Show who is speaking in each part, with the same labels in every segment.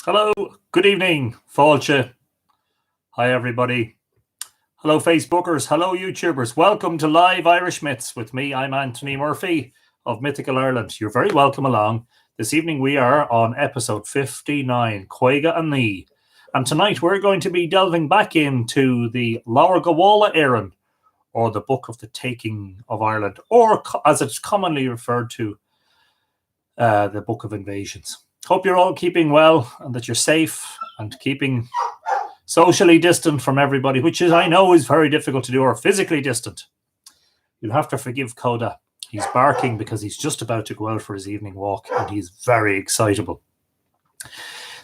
Speaker 1: Hello, good evening, Fáilte. Hi, everybody. Hello, Facebookers. Hello, YouTubers. Welcome to Live Irish Myths with me. I'm Anthony Murphy of Mythical Ireland. You're very welcome along. This evening we are on episode 59, Quoiga and Ní. And tonight we're going to be delving back into the Lebor Gabála Érenn, or the Book of the Taking of Ireland, or as it's commonly referred to, the Book of Invasions. Hope you're all keeping well and that you're safe and keeping socially distant from everybody, which I know is very difficult to do, or physically distant. You'll have to forgive Coda. He's barking because he's just about to go out for his evening walk and he's very excitable.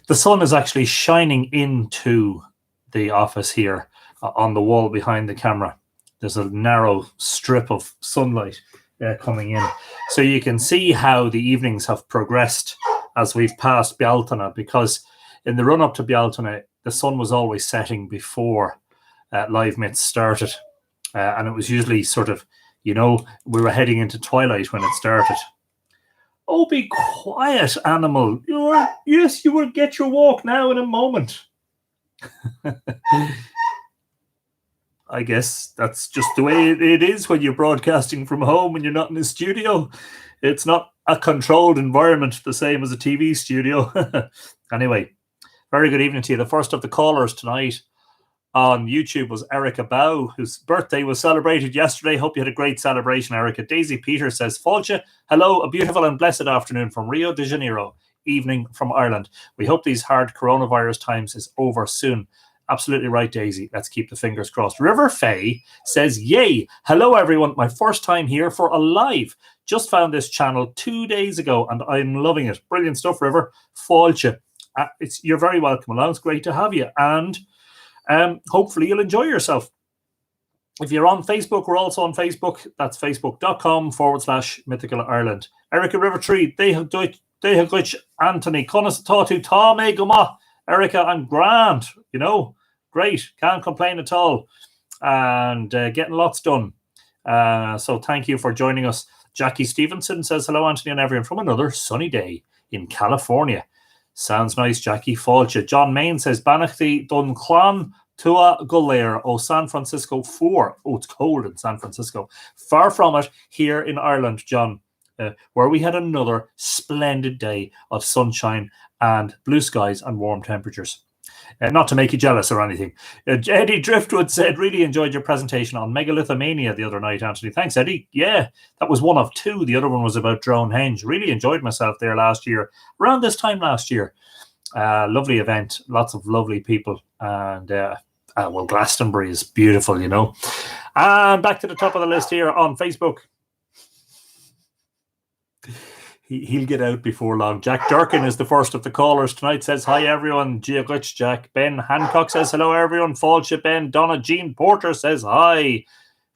Speaker 1: The sun is actually shining into the office here on the wall behind the camera. There's a narrow strip of sunlight coming in. So you can see how the evenings have progressed as we've passed Bealtaine, because in the run-up to Bealtaine, the sun was always setting before Live Myths started. And it was usually sort of, we were heading into twilight when it started. Oh, be quiet, animal. Yes, you will get your walk now in a moment. I guess that's just the way it is when you're broadcasting from home and you're not in a studio. It's not a controlled environment, the same as a TV studio. Anyway, very good evening to you. The first of the callers tonight on YouTube was Erica Bow, whose birthday was celebrated yesterday. Hope you had a great celebration, Erica. Daisy Peter says, Fáilte, hello, a beautiful and blessed afternoon from Rio de Janeiro, evening from Ireland. We hope these hard coronavirus times is over soon. Absolutely right, Daisy. Let's keep the fingers crossed. River Faye says, yay. Hello, everyone. My first time here for a live. Just found this channel 2 days ago, and I'm loving it. Brilliant stuff, River. Fáilte. You're very welcome along. It's great to have you. And hopefully you'll enjoy yourself. If you're on Facebook, we're also on Facebook. That's facebook.com/Mythical Ireland. Erica Rivertree, they have Deutsch Anthony. Conas Tatu Tame Goma. Erica, I'm grand, great, can't complain at all, and getting lots done. So thank you for joining us. Jackie Stevenson says, hello, Anthony and everyone, from another sunny day in California. Sounds nice, Jackie. Fáilte. John Main says, Banachti Dun Clan Tua Golair, San Francisco 4. Oh, it's cold in San Francisco. Far from it here in Ireland, John, where we had another splendid day of sunshine and blue skies and warm temperatures. Not to make you jealous or anything. Eddie Driftwood said, really enjoyed your presentation on Megalithomania the other night, Anthony. Thanks, Eddie. Yeah, that was one of two. The other one was about Dronehenge. Really enjoyed myself there last year, around this time last year. Lovely event, lots of lovely people. And, Glastonbury is beautiful, And back to the top of the list here on Facebook. He'll get out before long. Jack Durkin is the first of the callers tonight. Says, hi, everyone. Giaglitch, Jack. Ben Hancock says, hello, everyone. Fáilte, Ben. Donna Jean Porter says, hi.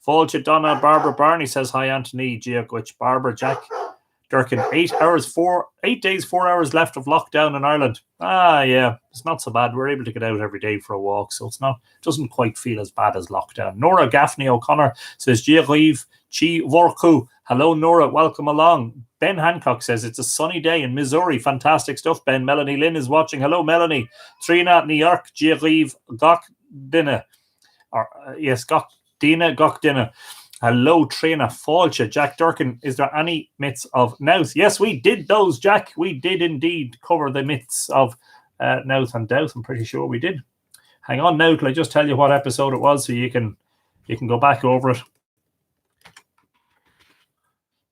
Speaker 1: Fáilte, Donna. Barbara Barney says, hi, Anthony. Giaglitch, Barbara, Jack Durkin. 8 days, 4 hours left of lockdown in Ireland. Yeah. It's not so bad. We're able to get out every day for a walk, so doesn't quite feel as bad as lockdown. Nora Gaffney O'Connor says, Giagliv, Chi Vorku. Hello, Nora. Welcome along. Ben Hancock says it's a sunny day in Missouri. Fantastic stuff, Ben. Melanie Lynn is watching. Hello, Melanie. Trina, New York. Giagliv, Gokdina. Gokdina. Hello, Trina. Fáilte. Jack Durkin, is there any myths of Nouth? Yes, we did those, Jack. We did indeed cover the myths of Nouth and Douth. I'm pretty sure we did. Hang on now till I just tell you what episode it was so you can go back over it.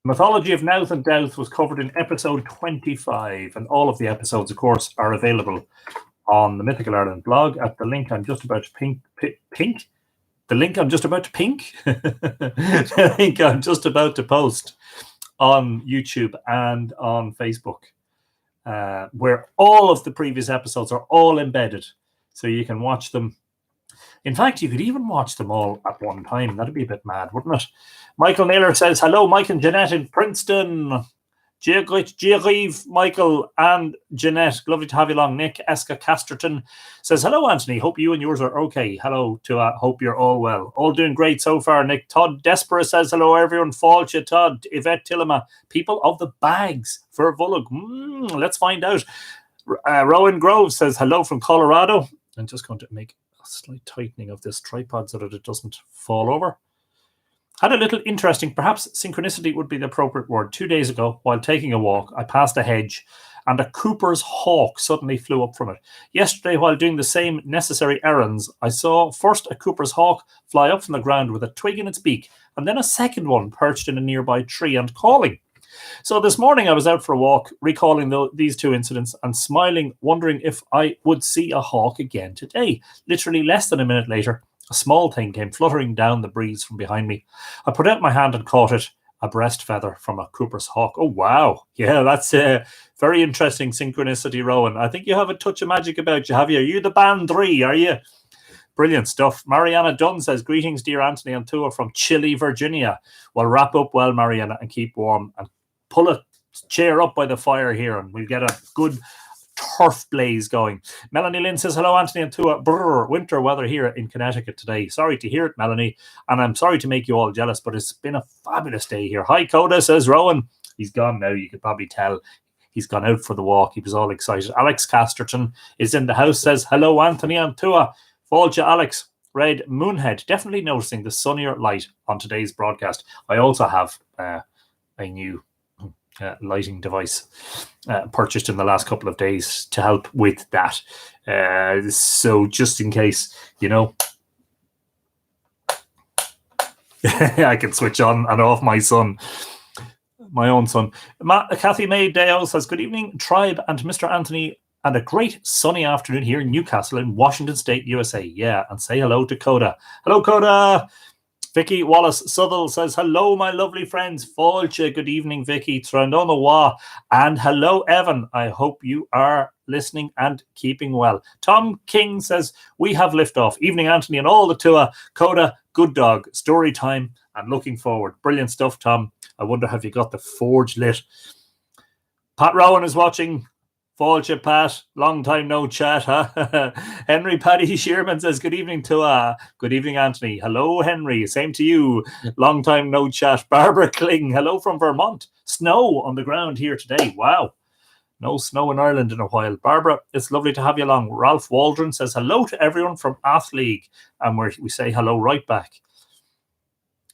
Speaker 1: Mythology of Nouth and Douth was covered in episode 25, and all of the episodes, of course, are available on the Mythical Ireland blog at the link I'm just about to pink. The link I'm just about to pink. The link I'm just about to post on YouTube and on Facebook, where all of the previous episodes are all embedded, so you can watch them. In fact, you could even watch them all at one time. That'd be a bit mad, wouldn't it? Michael Naylor says, hello, Mike and Jeanette in Princeton. Giagliv, Michael and Jeanette. Lovely to have you along. Nick Eska Casterton says, hello, Anthony. Hope you and yours are okay. Hello to hope you're all well. All doing great so far, Nick. Todd Despera says, hello, everyone. Fáilte, Todd. Yvette Tillema. People of the bags. Fir Bolg. Let's find out. Rowan Grove says hello from Colorado. I'm just going to make a slight tightening of this tripod so that it doesn't fall over. Had a little interesting, perhaps synchronicity would be the appropriate word. 2 days ago, while taking a walk, I passed a hedge and a Cooper's hawk suddenly flew up from it. Yesterday, while doing the same necessary errands, I saw first a Cooper's hawk fly up from the ground with a twig in its beak, and then a second one perched in a nearby tree and calling. So this morning I was out for a walk, recalling these two incidents and smiling, wondering if I would see a hawk again today. Literally less than a minute later, a small thing came fluttering down the breeze from behind me. I put out my hand and caught it, a breast feather from a Cooper's hawk. Oh, wow. Yeah, that's a very interesting synchronicity, Rowan. I think you have a touch of magic about you, have you? Are you the band 3, are you? Brilliant stuff. Mariana Dunn says, greetings, dear Anthony and Tua from chilly Virginia. Well, wrap up well, Mariana, and keep warm. And pull a chair up by the fire here, and we'll get a good turf blaze going. Melanie Lynn says, hello, Anthony and Tua. Brr, winter weather here in Connecticut today. Sorry to hear it, Melanie, and I'm sorry to make you all jealous, but it's been a fabulous day here. Hi, Coda, says Rowan. He's gone now. You could probably tell he's gone out for the walk. He was all excited. Alex Casterton is in the house, says, hello, Anthony and Tua. Folja Alex. Red Moonhead, definitely noticing the sunnier light on today's broadcast. I also have a new lighting device purchased in the last couple of days to help with that. So just in case, you know, I can switch on and off my own son. Kathy May Dale says, good evening, Tribe and Mr. Anthony, and a great sunny afternoon here in Newcastle in Washington State, USA. Yeah, and say hello to Coda. Hello, Coda. Vicky Wallace Southall says, hello, my lovely friends. Fáilte, good evening, Vicky. Trandona. And hello, Evan. I hope you are listening and keeping well. Tom King says, we have liftoff. Evening, Anthony, and all the Tua. Coda, good dog. Story time and looking forward. Brilliant stuff, Tom. I wonder, have you got the forge lit? Pat Rowan is watching. Fáilte, Pat, long time no chat, huh? Henry Paddy Shearman says, good evening to good evening, Anthony. Hello, Henry. Same to you. Long time no chat. Barbara Kling, hello from Vermont. Snow on the ground here today. Wow. No snow in Ireland in a while. Barbara, it's lovely to have you along. Ralph Waldron says, hello to everyone from Athleague. And we say hello right back.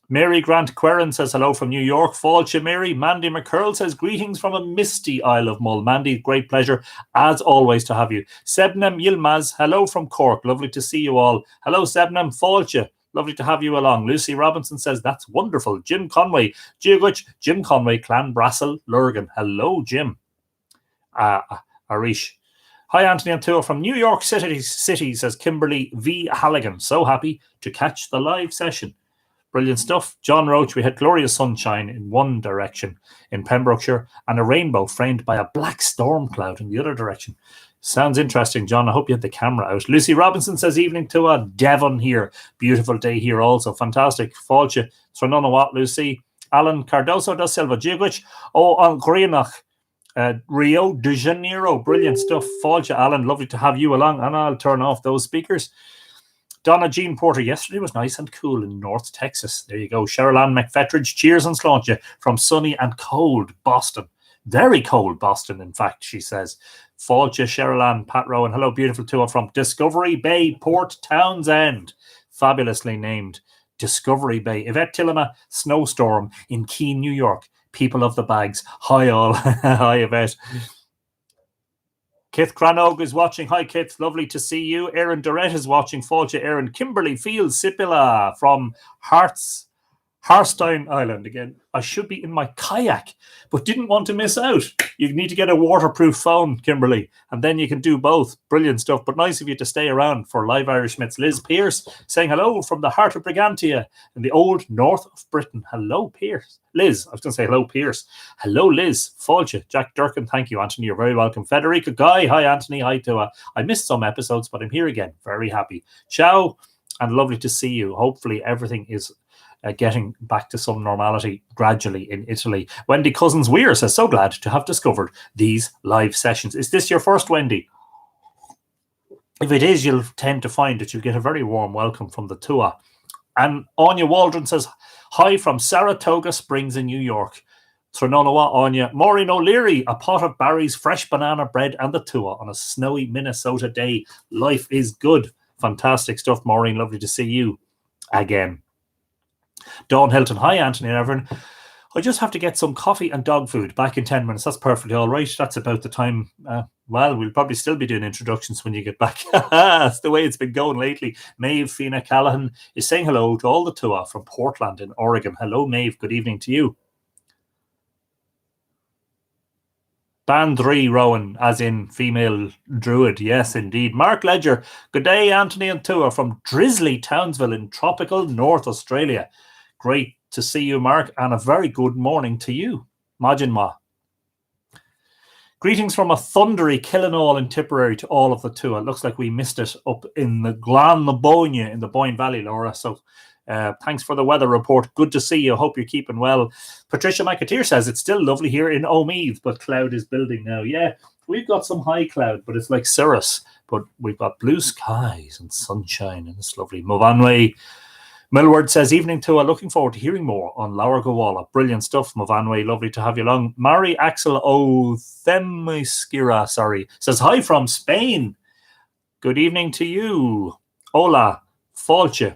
Speaker 1: Mary Grant Querrin says hello from New York. Fáilte Mary. Mandy McCurl says greetings from a misty Isle of Mull. Mandy, great pleasure as always to have you. Sebnem Yilmaz, hello from Cork. Lovely to see you all. Hello, Sebnem. Fáilte, lovely to have you along. Lucy Robinson says that's wonderful. Jim Conway. Jim Conway, Clan Brassel, Lurgan. Hello, Jim. Arish. Hi, Anthony and Tua from New York City, says Kimberly V. Halligan. So happy to catch the live session. Brilliant stuff. John Roach, we had glorious sunshine in one direction in Pembrokeshire and a rainbow framed by a black storm cloud in the other direction. Sounds interesting, John. I hope you had the camera out. Lucy Robinson says, evening to a Devon here. Beautiful day here also. Fantastic. Fáilte. Tránónamh, Lucy. Alan Cardoso da Silva. Jiagwich. On Greenock. Rio de Janeiro. Brilliant stuff. Fáilte, Alan. Lovely to have you along. And I'll turn off those speakers. Donna Jean Porter, yesterday was nice and cool in North Texas. There you go. Cheryl Ann McFetridge, cheers and sláinte from sunny and cold Boston. Very cold Boston, in fact, she says. Fáilte, Cheryl Ann, Pat Rowan. Hello, beautiful Tua from Discovery Bay, Port Townsend. Fabulously named Discovery Bay. Yvette Tillema, snowstorm in Keene, New York. People of the bags. Hi, all. Hi, Yvette. Kith Cranog is watching. Hi, Kith. Lovely to see you. Aaron Durrett is watching. Fáilte, Aaron. Kimberly Fields Sipila from Harstein Island again. I should be in my kayak, but didn't want to miss out. You need to get a waterproof phone, Kimberly, and then you can do both. Brilliant stuff, but nice of you to stay around for Live Irish Myths. Liz Pierce saying hello from the heart of Brigantia in the old north of Britain. Hello, Pierce. Liz, I was going to say hello, Pierce. Hello, Liz. Fáilte. Jack Durkin, thank you, Anthony. You're very welcome. Federica Guy, hi, Anthony. Hi, Tua. I missed some episodes, but I'm here again. Very happy. Ciao, and lovely to see you. Hopefully everything is getting back to some normality gradually in Italy. Wendy Cousins Weir says, so glad to have discovered these live sessions. Is this your first, Wendy? If it is, you'll tend to find that you'll get a very warm welcome from the Tua. And Anya Waldron says, hi from Saratoga Springs in New York. Trononawa Anya, Maureen O'Leary, a pot of Barry's fresh banana bread and the tua on a snowy Minnesota day. Life is good. Fantastic stuff, Maureen. Lovely to see you again. Dawn Hilton, hi Anthony and everyone. I just have to get some coffee and dog food back in 10 minutes. That's perfectly all right. That's about the time. Well, we'll probably still be doing introductions when you get back. That's the way it's been going lately. Maeve Fina Callahan is saying hello to all the tua from Portland in Oregon. Hello, Maeve. Good evening to you. Bandri Rowan, as in female druid. Yes, indeed. Mark Ledger. Good day, Anthony and Tua from drizzly Townsville in tropical North Australia. Great to see you, Mark, and a very good morning to you. Majin Ma. Greetings from a thundery Killinall in Tipperary to all of the Tua. It looks like we missed it up in the Glannaboyne in the Boyne Valley, Laura. So thanks for the weather report. Good to see you. Hope you're keeping well. Patricia McAteer says it's still lovely here in Omeath, but cloud is building now. Yeah, we've got some high cloud, but it's like cirrus. But we've got blue skies and sunshine, and it's lovely. Movanway Millward says, evening Tua, looking forward to hearing more on Lebor Gabála. Brilliant stuff, Movanway. Lovely to have you along. Mari Axel Othemiskira, says, hi from Spain. Good evening to you. Hola, Falche.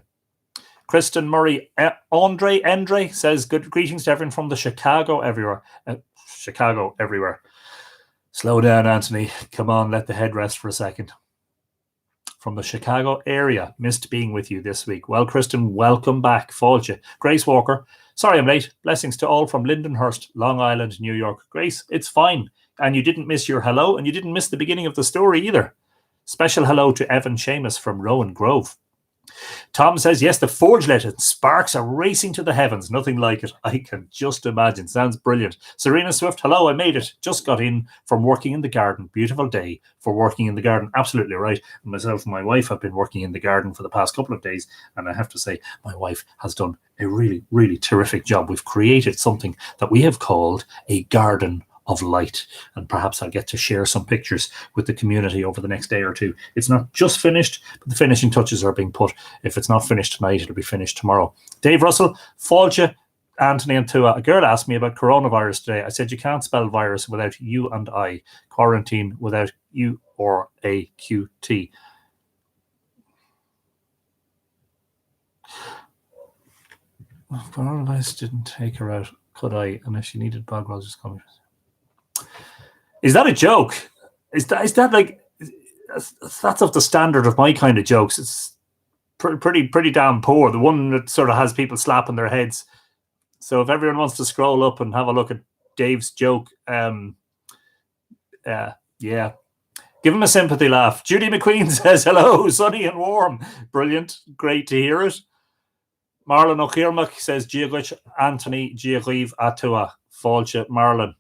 Speaker 1: Kristen Murray Endre says, good greetings to everyone from the Chicago everywhere. Slow down, Anthony. Come on, let the head rest for a second. From the Chicago area. Missed being with you this week. Well, Kristen, welcome back. Falcha. Grace Walker. Sorry I'm late. Blessings to all from Lindenhurst, Long Island, New York. Grace, it's fine. And you didn't miss your hello, and you didn't miss the beginning of the story either. Special hello to Evan Seamus from Rowan Grove. Tom says, yes, the forge lit and sparks are racing to the heavens. Nothing like it. I can just imagine. Sounds brilliant. Serena Swift, hello, I made it. Just got in from working in the garden. Beautiful day for working in the garden. Absolutely right. Myself and my wife have been working in the garden for the past couple of days. And I have to say, my wife has done a really, really terrific job. We've created something that we have called a garden of light, and perhaps I'll get to share some pictures with the community over the next day or two. It's not just finished, but the finishing touches are being put. If it's not finished tonight, it'll be finished tomorrow. Dave Russell, Falcha, Anthony and Tua. A girl asked me about coronavirus today. I said, you can't spell virus without U and I. Quarantine without U or A Q T. Coronavirus didn't take her out, could I? Unless she needed bog rolls, just coming. Is that a joke? Is that like, that's of the standard of my kind of jokes? It's pretty damn poor. The one that sort of has people slapping their heads. So if everyone wants to scroll up and have a look at Dave's joke, yeah, give him a sympathy laugh. Judy McQueen says, hello, sunny and warm. Brilliant. Great to hear it. Marlon O'Kearmach says, Giaguich Anthony Giagriv Atua. Falcha Marlon.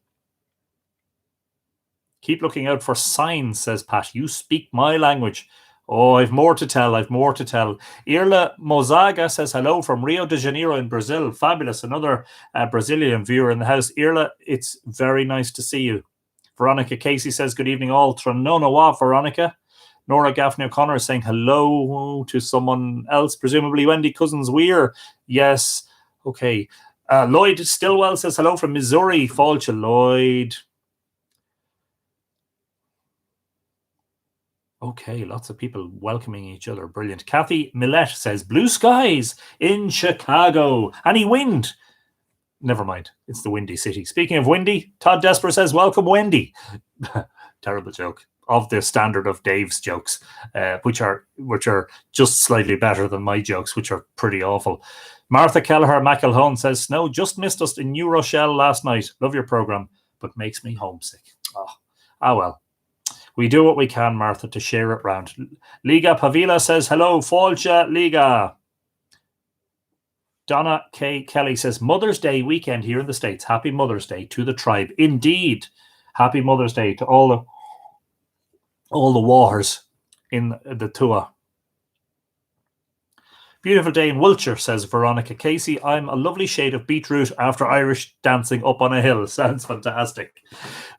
Speaker 1: Keep looking out for signs, says Pat. You speak my language. Oh, I've more to tell. Irla Mozaga says hello from Rio de Janeiro in Brazil. Fabulous. Another Brazilian viewer in the house. Irla, it's very nice to see you. Veronica Casey says, good evening all. Trononawa, Veronica. Nora Gaffney O'Connor is saying hello to someone else, presumably Wendy Cousins Weir. Yes. Okay. Lloyd Stillwell says hello from Missouri. Falcha, Lloyd. Okay, lots of people welcoming each other. Brilliant. Kathy Millette says, blue skies in Chicago. Any wind? Never mind. It's the windy city. Speaking of windy, Todd Desper says, welcome, Wendy. Terrible joke. Of the standard of Dave's jokes, which are just slightly better than my jokes, which are pretty awful. Martha Kelleher McElhone says, snow just missed us in New Rochelle last night. Love your program, but makes me homesick. Oh well. We do what we can, Martha, to share it round. Liga Pavila says, hello, Falcha Liga. Donna K. Kelly says, Mother's Day weekend here in the States. Happy Mother's Day to the tribe. Indeed. Happy Mother's Day to all the waters in the Tua. Beautiful day in Wiltshire, says Veronica Casey. I'm a lovely shade of beetroot after Irish dancing up on a hill. Sounds fantastic.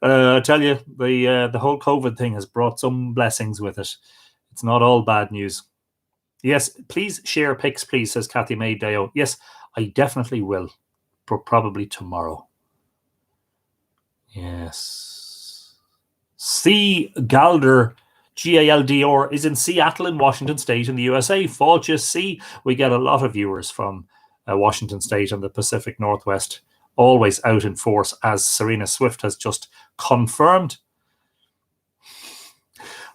Speaker 1: I tell you, the whole COVID thing has brought some blessings with it. It's not all bad news. Yes, please share pics, please, says Kathy May Deo. Yes, I definitely will, probably tomorrow. Yes. C. Galdor, Galdor, is in Seattle in Washington State in the USA. Fáilte C. We get a lot of viewers from Washington State and the Pacific Northwest, always out in force, as Serena Swift has just confirmed.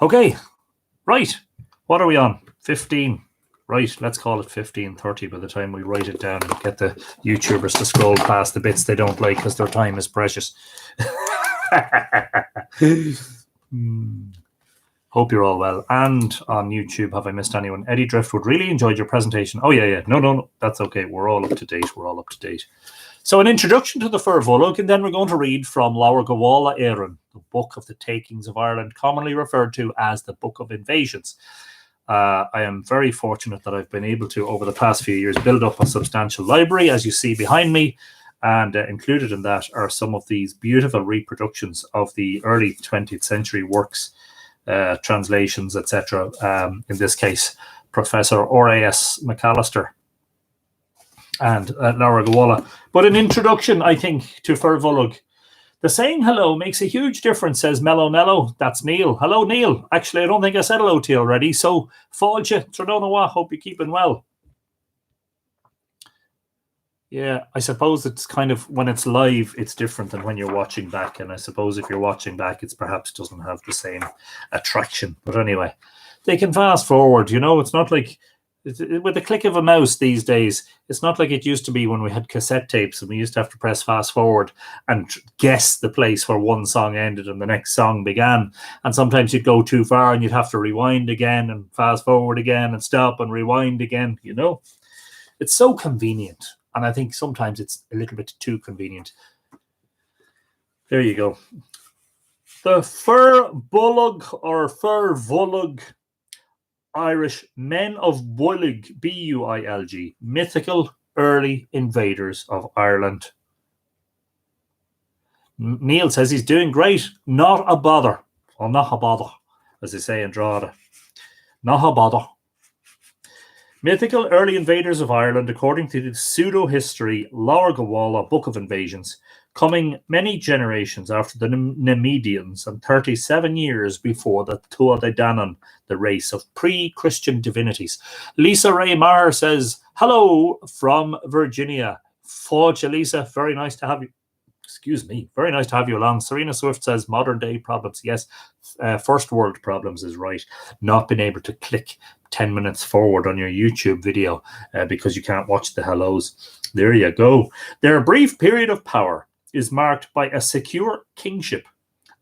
Speaker 1: Okay, right. What are we on? 15. Right, let's call it 15:30 by the time we write it down and get the YouTubers to scroll past the bits they don't like because their time is precious. Hope you're all well. And on YouTube, have I missed anyone? Eddie Driftwood, really enjoyed your presentation. Oh, yeah. No, that's okay. We're all up to date. So an introduction to the Fir Bolg, and then we're going to read from Lebor Gabála Érenn, the Book of the Takings of Ireland, commonly referred to as the Book of Invasions. I am very fortunate that I've been able to, over the past few years, build up a substantial library, as you see behind me, and included in that are some of these beautiful reproductions of the early 20th century works, translations, etc. In this case, Professor R.A.S. McAllister and Lebor Gabála. But an introduction, I think, to Fir Bolg. The saying hello makes a huge difference, says Mello. That's Neil. Hello, Neil. Actually, I don't think I said hello to you already. So, Fáilte, Trodona, hope you're keeping well. Yeah, I suppose it's kind of, when it's live, it's different than when you're watching back. And I suppose if you're watching back, it perhaps doesn't have the same attraction. But anyway, they can fast forward. It's not like, with the click of a mouse these days, it's not like it used to be when we had cassette tapes and we used to have to press fast forward and guess the place where one song ended and the next song began. And sometimes you'd go too far and you'd have to rewind again and fast forward again and stop and rewind again. It's so convenient. And I think sometimes it's a little bit too convenient. There you go. The Fir Bolg or Fir Bolg, Irish Men of Builg, B-U-I-L-G, mythical early invaders of Ireland. Neil says he's doing great. Not a bother. Or not a bother, as they say in Drogheda. Not a bother. Mythical early invaders of Ireland, according to the pseudo-history Lebor Gabála Book of Invasions, coming many generations after the Nemedians and 37 years before the Tuatha Dé Danann, the race of pre-Christian divinities. Lisa Ray Maher says, hello from Virginia. Fáilte, Lisa, very nice to have you. Excuse me, very nice to have you along. Serena Swift says, modern day problems. Yes, first world problems is right. Not being able to click 10 minutes forward on your YouTube video because you can't watch the hellos. There you go. Their brief period of power is marked by a secure kingship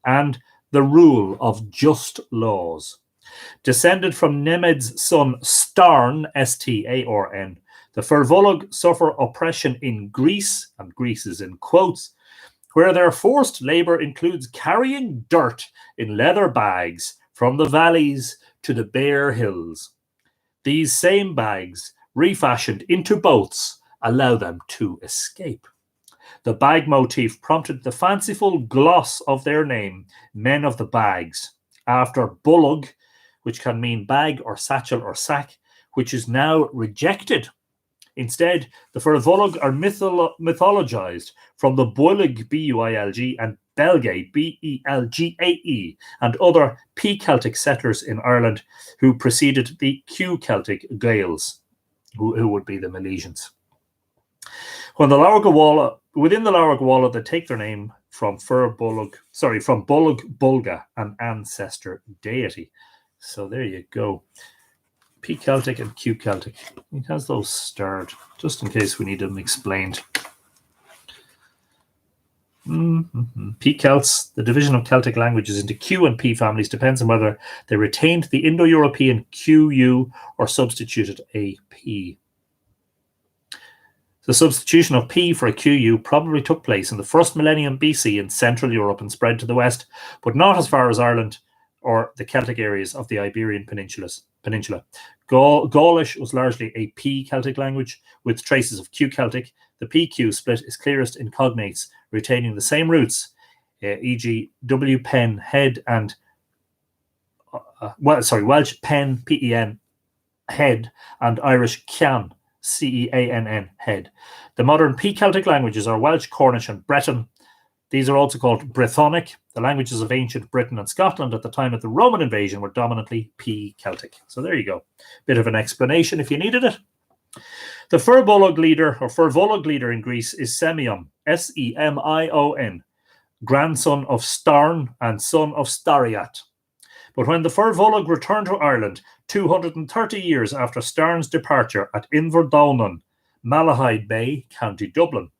Speaker 1: and the rule of just laws. Descended from Nemed's son Starn, S-T-A-R-N, the Fir Bolg suffer oppression in Greece, and Greece is in quotes, where their forced labour includes carrying dirt in leather bags from the valleys to the bare hills. These same bags, refashioned into boats, allow them to escape. The bag motif prompted the fanciful gloss of their name, Men of the Bags, after Bolg, which can mean bag or satchel or sack, which is now rejected. Instead, the Fir Bolg are mythologized from the Builg, B-U-I-L-G, and Belgae, B-E-L-G-A-E, and other P-Celtic settlers in Ireland who preceded the Q-Celtic Gaels, who would be the Milesians. When the Lebor Gabála, within the Lebor Gabála, they take their name from Bolg Bolga, an ancestor deity. So there you go. P-Celtic and Q-Celtic. He has those starred, just in case we need them explained. P-Celts, the division of Celtic languages into Q and P families, depends on whether they retained the Indo-European QU or substituted a P. The substitution of P for a QU probably took place in the first millennium BC in Central Europe and spread to the west, but not as far as Ireland or the Celtic areas of the Iberian Peninsula. Gaulish was largely a P-Celtic language with traces of Q-Celtic. The PQ split is clearest in cognates, retaining the same roots, e.g. W pen, head, and Welsh pen, P-E-N, head, and Irish ceann, C-E-A-N-N, head. The modern P-Celtic languages are Welsh, Cornish, and Breton. These are also called Brythonic. The languages of ancient Britain and Scotland at the time of the Roman invasion were dominantly P-Celtic. So there you go. Bit of an explanation if you needed it. The Fir Bolg leader in Greece is Semion, Semion, grandson of Starn and son of Stariat. But when the Fir Bolg returned to Ireland 230 years after Starn's departure at Inverdownan, Malahide Bay, County Dublin,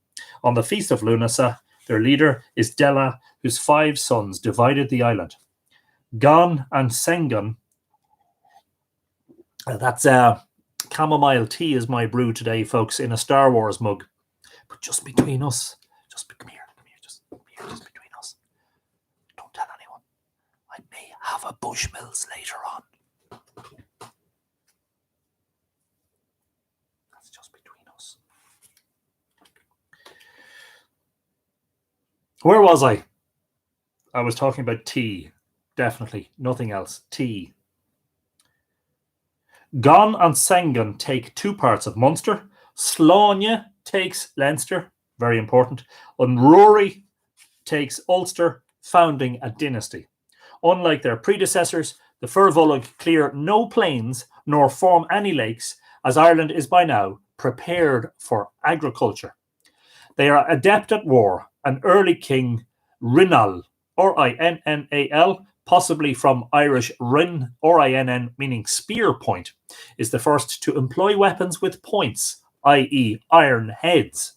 Speaker 1: on the Feast of Lunasa, their leader is Della, whose 5 sons divided the island. Gan and Sengan, that's chamomile tea is my brew today, folks, in a Star Wars mug. But just between us, just between us. Don't tell anyone. I may have a Bushmills later on. That's just between us. Where was I? I was talking about tea. Definitely. Nothing else. Tea. Gan and Sengan take 2 parts of Munster. Sláine takes Leinster. Very important. And Rory takes Ulster, founding a dynasty. Unlike their predecessors, the Fir Bolg clear no plains nor form any lakes, as Ireland is by now prepared for agriculture. They are adept at war. An early king, Rinnal, R-I-N-N-A-L, possibly from Irish rin, R-I-N-N, meaning spear point, is the first to employ weapons with points, i.e. iron heads.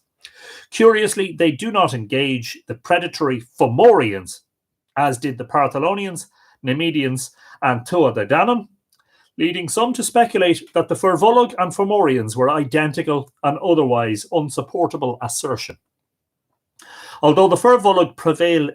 Speaker 1: Curiously, they do not engage the predatory Fomorians, as did the Partholonians, Nemedians, and Tuatha De Danann, leading some to speculate that the Fir Bolg and Fomorians were identical, an otherwise unsupportable assertion. Although the Fir Bolg prevail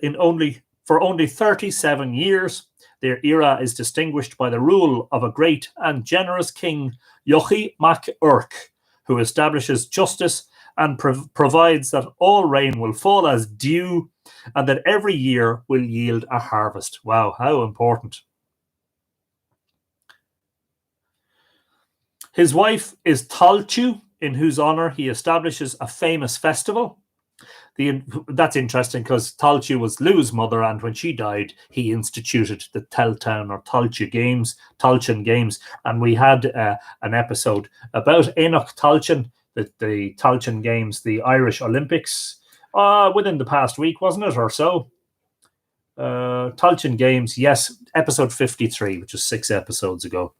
Speaker 1: for only 37 years, their era is distinguished by the rule of a great and generous king, Yochi Mac Urk, who establishes justice and provides that all rain will fall as dew and that every year will yield a harvest. Wow, how important. His wife is Talchu, in whose honour he establishes a famous festival. That's interesting because Talchu was Lou's mother, and when she died, he instituted the Teltown or Talcha Games, Talchan Games, and we had an episode about Enoch Talchan, the Talchan Games, the Irish Olympics, within the past week, wasn't it, or so? Talchan Games, yes, episode 53, which was 6 episodes ago.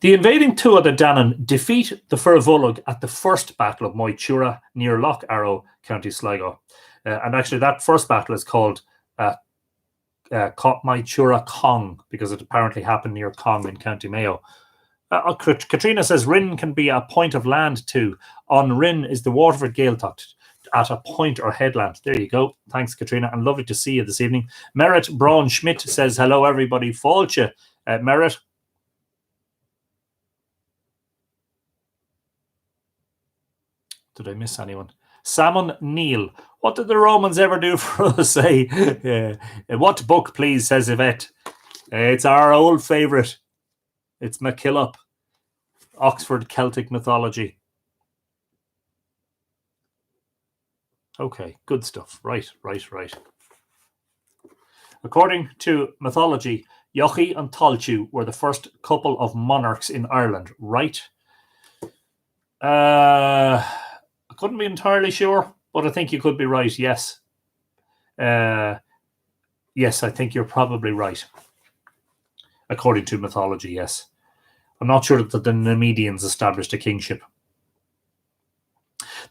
Speaker 1: The invading Tuatha De Danann defeat the Fir Bolg at the first Battle of Moytura near Lough Arrow, County Sligo. And actually that first battle is called Moytura Cong, because it apparently happened near Cong in County Mayo. Katrina says Rin can be a point of land too. On Rin is the Waterford Gaeltacht at a point or headland. There you go. Thanks, Katrina, and lovely to see you this evening. Merritt Braun Schmidt says, hello, everybody. Fáilte, Merritt. Did I miss anyone? Salmon Neil. What did the Romans ever do for us? What book, please, says Yvette. It's our old favourite. It's MacKillop. Oxford Celtic Mythology. Okay, good stuff. Right. According to mythology, Yochi and Talchu were the first couple of monarchs in Ireland, right? I couldn't be entirely sure, but I think you could be right, yes. Yes, I think you're probably right. According to mythology, yes. I'm not sure that the Nemedians established a kingship.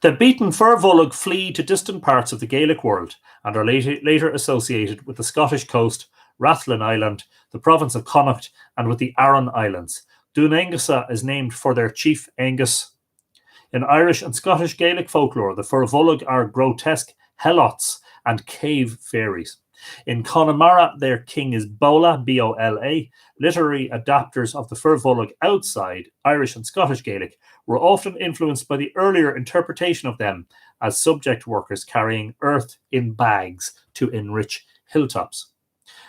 Speaker 1: The beaten Fir Bolg flee to distant parts of the Gaelic world and are later associated with the Scottish coast, Rathlin Island, the province of Connacht, and with the Aran Islands. Dún Aengusa is named for their chief Angus. In Irish and Scottish Gaelic folklore, the Fir Bolg are grotesque helots and cave fairies. In Connemara, their king is Bola, B-O-L-A. Literary adapters of the Fir Bolg outside Irish and Scottish Gaelic were often influenced by the earlier interpretation of them as subject workers carrying earth in bags to enrich hilltops.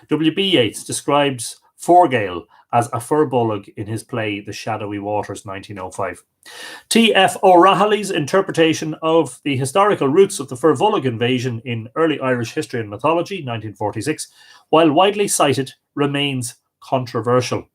Speaker 1: W.B. Yeats describes Forgale as a Fir Bolg in his play The Shadowy Waters, 1905. T.F. O'Reilly's interpretation of the historical roots of the Fir Bolg invasion in early Irish history and mythology, 1946, while widely cited, remains controversial.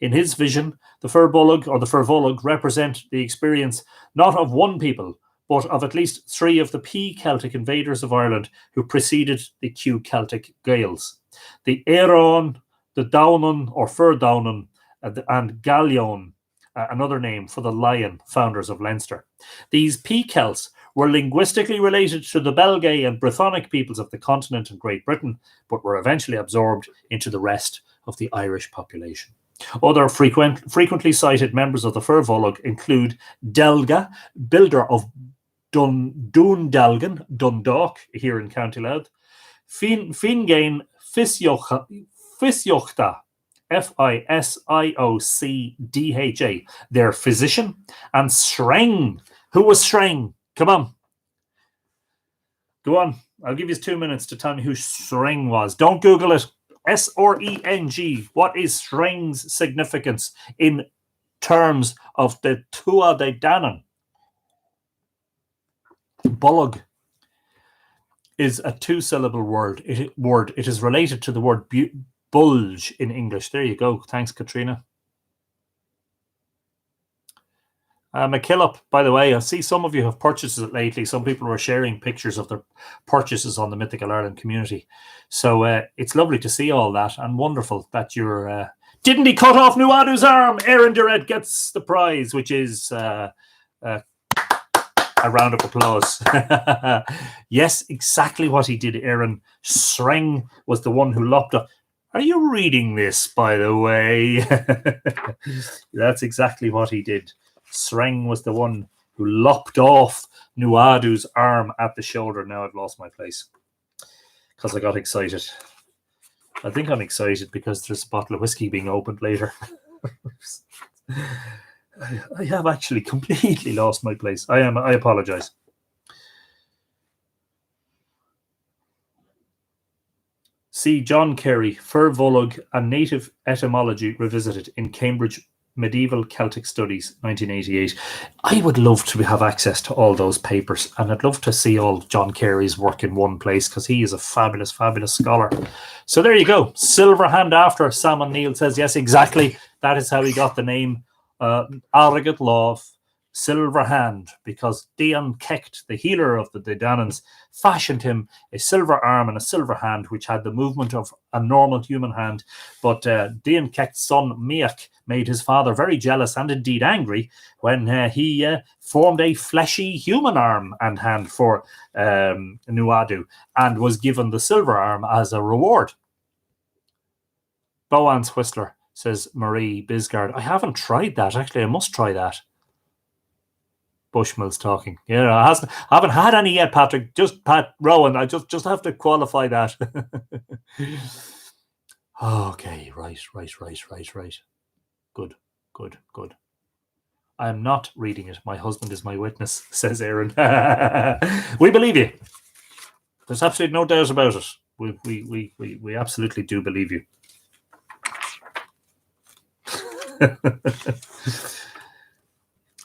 Speaker 1: In his vision, the Fir Bolg or the Fir Bolg represent the experience not of one people, but of at least three of the P-Celtic invaders of Ireland who preceded the Q-Celtic Gaels. The Érenn, the Downan or Fir Downan, and Gallion, another name for the Lion, founders of Leinster. These P-Celts were linguistically related to the Belgae and Brythonic peoples of the continent and Great Britain, but were eventually absorbed into the rest of the Irish population. Other frequently cited members of the Fir Bolg include Delga, builder of Dundalgan, Dundalk, here in County Louth, Fingain Fisiocta, Fisiocdha, their physician, and Shreng. Who was Shreng? Come on. Go on. I'll give you 2 minutes to tell me who Shreng was. Don't Google it. Sreng. What is Shreng's significance in terms of the Tua de Danann? Bolg is a two-syllable word. It is related to the word bulge in English. There you go. Thanks, Katrina. McKillop, by the way, I see some of you have purchased it lately. Some people were sharing pictures of their purchases on the Mythical Ireland community. So it's lovely to see all that, and wonderful that you're... Didn't he cut off Nuadu's arm? Érenn Durrett gets the prize, which is a round of applause. Yes, exactly what he did, Érenn. Shreng was the one who lopped up. Are you reading this, by the way? That's exactly what he did. Shreng was the one who lopped off Nuadu's arm at the shoulder. Now I've lost my place because I got excited. I think I'm excited because there's a bottle of whiskey being opened later. I have actually completely lost my place. I apologize. See John Carey, Fir Bolg, and Native Etymology Revisited in Cambridge Medieval Celtic Studies, 1988. I would love to have access to all those papers, and I'd love to see all John Carey's work in one place because he is a fabulous, fabulous scholar. So there you go. Silver hand after. Sam Neil says, yes, exactly. That is how he got the name Aragat Love, Silver Hand, because Dian Kecht, the healer of the Danans, fashioned him a silver arm and a silver hand, which had the movement of a normal human hand. But Dian Kecht's son, Miach, made his father very jealous and indeed angry when he formed a fleshy human arm and hand for Nuadu and was given the silver arm as a reward. Boan's Whistler, says Marie Bisgard. I haven't tried that. Actually, I must try that. Bushmill's talking. Yeah, I haven't had any yet, Patrick. Just Pat Rowan. I just have to qualify that. Okay, right. Good. I am not reading it. My husband is my witness, says Érenn. We believe you. There's absolutely no doubt about it. We absolutely do believe you.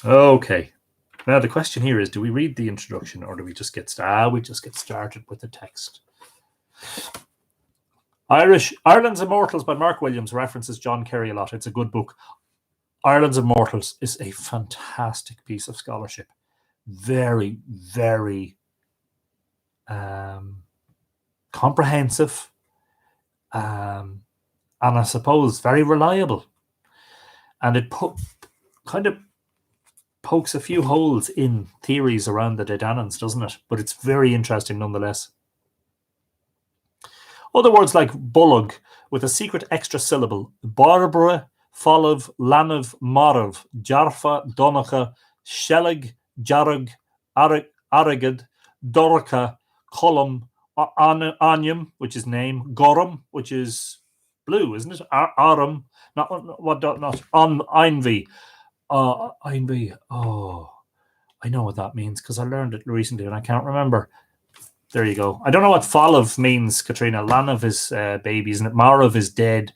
Speaker 1: Okay. Now the question here is: do we read the introduction, or do we just get started? We just get started with the text. Ireland's Immortals by Mark Williams references John Carey a lot. It's a good book. Ireland's Immortals is a fantastic piece of scholarship. Very, very comprehensive, and I suppose very reliable. And it kind of pokes a few holes in theories around the Danans, doesn't it? But it's very interesting nonetheless. Other words like Bolg with a secret extra syllable: Barbara, Folav, Lanav, Marav, Jarfa, Donacha, Shelig, Jarug, Aragad, Dorka, Colum, Anium, which is name, Gorum, which is blue, isn't it? Arum, not Einvi. Einvi. Oh, I know what that means because I learned it recently and I can't remember. There you go. I don't know what Folav means, Katrina. Lanav is baby, isn't it? Marav is dead.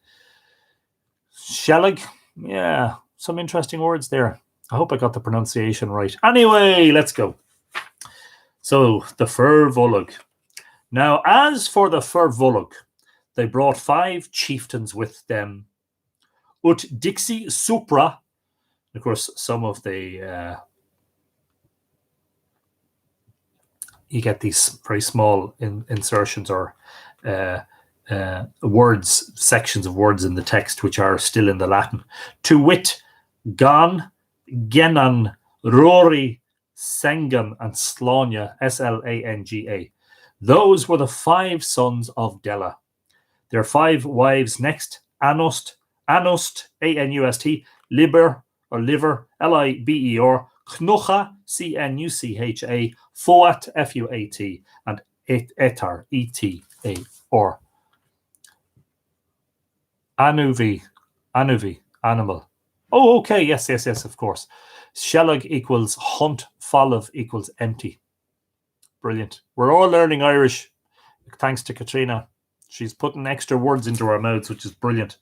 Speaker 1: Shellig. Yeah, some interesting words there. I hope I got the pronunciation right. Anyway, let's go. So, the Fir Bolg. Now, as for the Fir Bolg, they brought 5 chieftains with them. Ut Dixie Supra. Of course, some of the... you get these very small insertions or words, sections of words in the text which are still in the Latin. To wit, Gan, Genan, Rory, Sengan, and Slania, Slanga. Those were the 5 sons of Dela. Their 5 wives next: Anust, Anust, Liber, or Liver, Liber, Cnucha, Cnucha, Foat, Fuat, and Etar, Eta, or Anuvi, animal. Oh, okay, yes, of course. Shellag equals hunt, Falav equals empty. Brilliant. We're all learning Irish, thanks to Katrina. She's putting extra words into our mouths, which is brilliant.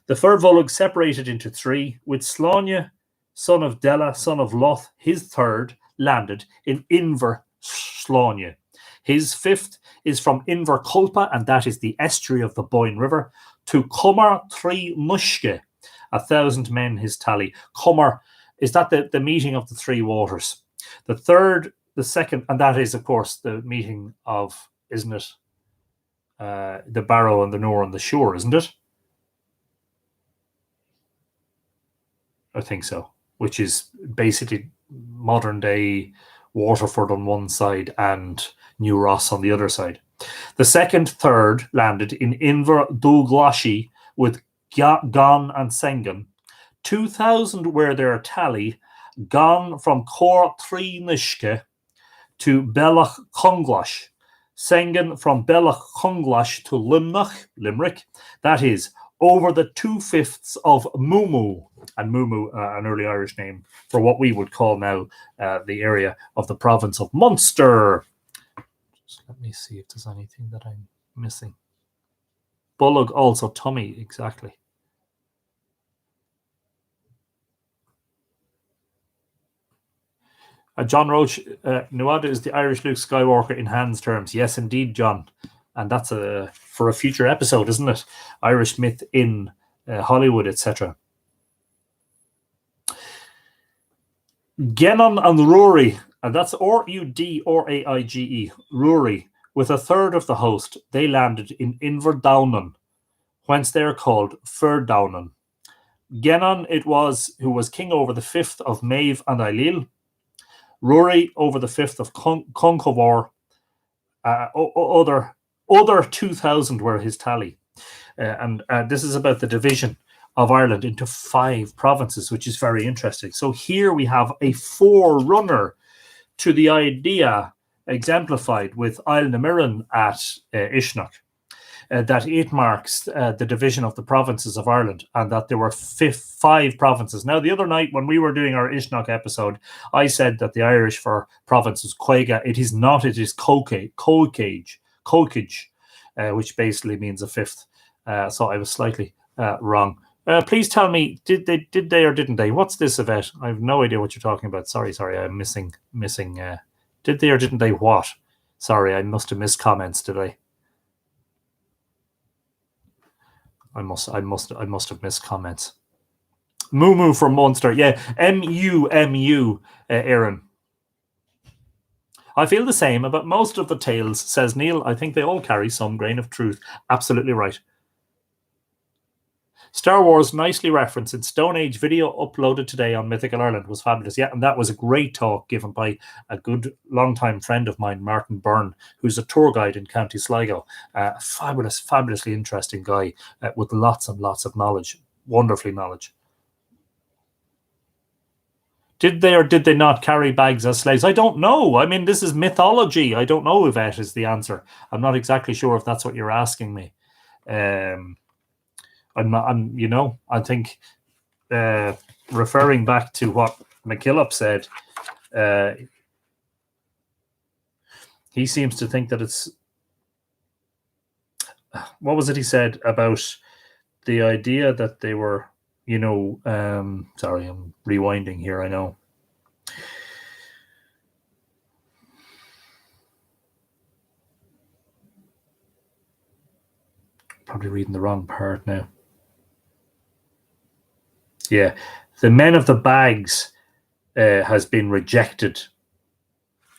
Speaker 1: The Fir Bolg separated into 3, with Slania, son of Dela, son of Loth, his 3rd, landed in Inver Slania. His 5th is from Inver Culpa, and that is the estuary of the Boyne River, to Cumar 3 Mushke, 1,000 men his tally. Cumar, is that the meeting of the 3 waters? The 3rd, the 2nd, and that is, of course, the meeting of, isn't it? The Barrow and the Nore and the Shore, isn't it? I think so. Which is basically modern day Waterford on one side and New Ross on the other side. The 2nd, 3rd landed in Inver Douglashi with Gan and Sengan. 2,000 were their tally, Gan from Cor Trinishke to Bellach Conglash. Sengan from Bellach Conglash to Limerick. That is over the 2/5 of Mumu. And Mumu, an early Irish name for what we would call now the area of the province of Munster. Just let me see if there's anything that I'm missing. Bullock, also tummy, exactly. John Roach, Nuada is the Irish Luke Skywalker in hands terms. Yes, indeed, John. And that's for a future episode, isn't it? Irish myth in Hollywood, etc. Genon and Rory, and that's Rudaige, Rory, with 1/3 of the host. They landed in Inverdownen, whence they are called Ferdownen. Genon it was who was king over the 5th of Maeve and Ailil. Rory over the 5th of Concovar. Other 2,000 were his tally. And this is about the division of Ireland into 5 provinces, which is very interesting. So here we have a forerunner to the idea exemplified with Isle na Mirren at Ishnach, that it marks the division of the provinces of Ireland, and that there were 5 provinces. Now, the other night when we were doing our Ishnach episode, I said that the Irish for province was Quega. It is not. It is Cócage, which basically means a 5th. So I was slightly wrong. Please tell me, did they or didn't they? What's this about? I have no idea what you're talking about. Sorry, I'm missing. Did they or didn't they what? Sorry, I must have missed comments today. I must have missed comments. Moo from Munster, yeah. MU, Érenn. I feel the same about most of the tales, says Neil. I think they all carry some grain of truth. Absolutely right. Star Wars, nicely referenced in Stone Age video uploaded today on Mythical Ireland, was fabulous. Yeah, and that was a great talk given by a good long-time friend of mine, Martin Byrne, who's a tour guide in County Sligo. Fabulously interesting guy with lots and lots of knowledge, wonderfully knowledge. Did they or did they not carry bags as slaves? I don't know. I mean, this is mythology. I don't know if that is the answer. I'm not exactly sure if that's what you're asking me. I think referring back to what McKillop said, he seems to think that it's, what was it he said about the idea that they were sorry, I'm rewinding here, I know. Probably reading the wrong part now. Yeah, the Men of the Bags has been rejected.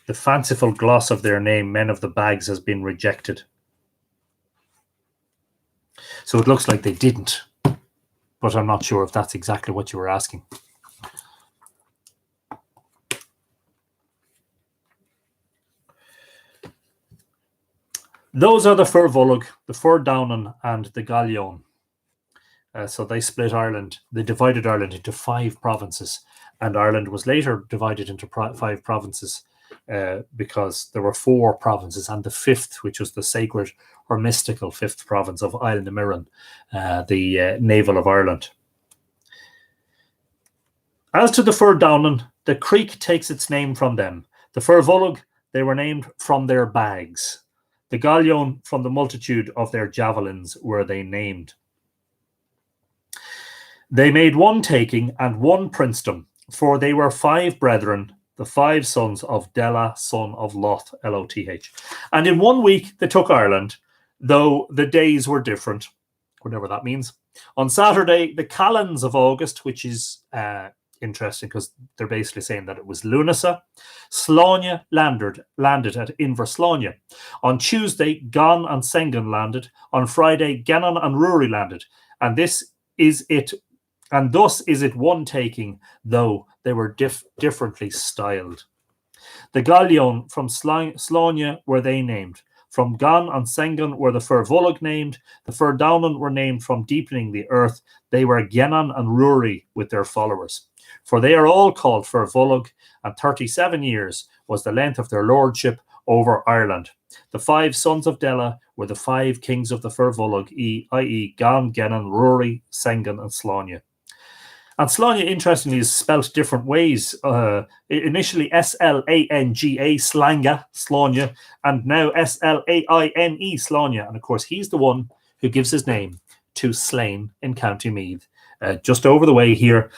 Speaker 1: The fanciful gloss of their name, Men of the Bags, has been rejected. So it looks like they didn't, but I'm not sure if that's exactly what you were asking. Those are the Fir Bolg, the Fir Downen, and the Gallion. So they split Ireland. They divided Ireland into 5 provinces, and Ireland was later divided into 5 provinces because there were 4 provinces, and the 5th, which was the sacred or mystical 5th province of Island of Mirren, the navel of Ireland. As to the Fir Downen, the creek takes its name from them. The Fir Bolg, they were named from their bags. The Gallion, from the multitude of their javelins were they named. They made one taking and one princedom, for they were 5 brethren, the 5 sons of Dela, son of Loth, Loth. And in 1 week they took Ireland, though the days were different, whatever that means. On Saturday, the calends of August, which is interesting because they're basically saying that it was Lunasa, Sláine landed at Inversláine. On Tuesday, Gan and Sengan landed. On Friday, Gannon and Rury landed. And thus is it one taking, though they were differently styled. The Gallion from Sláine were they named. From Gan and Sengan were the Fir Bolg named. The Fir Downen were named from deepening the earth. They were Gannon and Rury with their followers. For they are all called Fir Bolg, and 37 years was the length of their lordship over Ireland. The 5 sons of Dela were the 5 kings of the Fir Bolg, i.e. Gan, Gannon, Rury, Sengan, and Sláine. And Sláine, interestingly, is spelt different ways. Initially S-L-A-N-G-A, Slanga, Sláine, and now S-L-A-I-N-E, Sláine. And of course, he's the one who gives his name to Slane in County Meath. Just over the way here,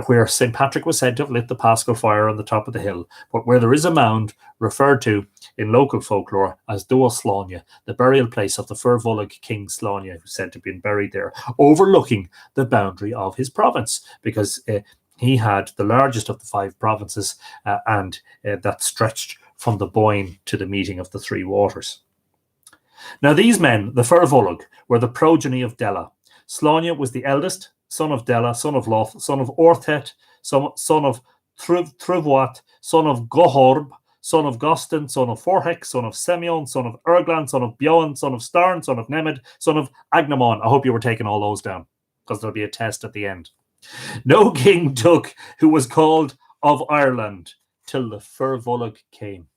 Speaker 1: where St. Patrick was said to have lit the Paschal fire on the top of the hill, but where there is a mound referred to in local folklore as Dua Sláine, the burial place of the Fir Bolg King Sláine, who's said to have been buried there, overlooking the boundary of his province, because he had the largest of the 5 provinces, and that stretched from the Boyne to the meeting of the 3 waters. Now these men, the Fir Bolg, were the progeny of Dela. Sláine was the eldest, son of Dela, son of Loth, son of Orthet, son of Trivwat, son of Gohorb, son of Gostin, son of Forhek, son of Semyon, son of Erglan, son of Bjoan, son of Starn, son of Nemed, son of Agnamon. I hope you were taking all those down, because there'll be a test at the end. No king took who was called of Ireland till the Fir Bolg came.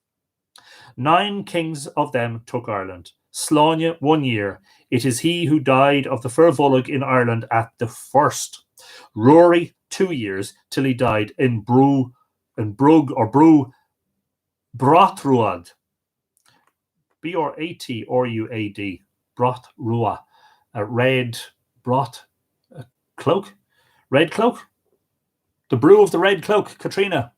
Speaker 1: 9 kings of them took Ireland. Sláine 1 year. It is he who died of the Fir Bolg in Ireland at the first. Rury 2 years till he died in Brug Brotruad. B-R-A-T-R-U-A-D. Brotrua. Red cloak. Red cloak. The brew of the red cloak. Katrina,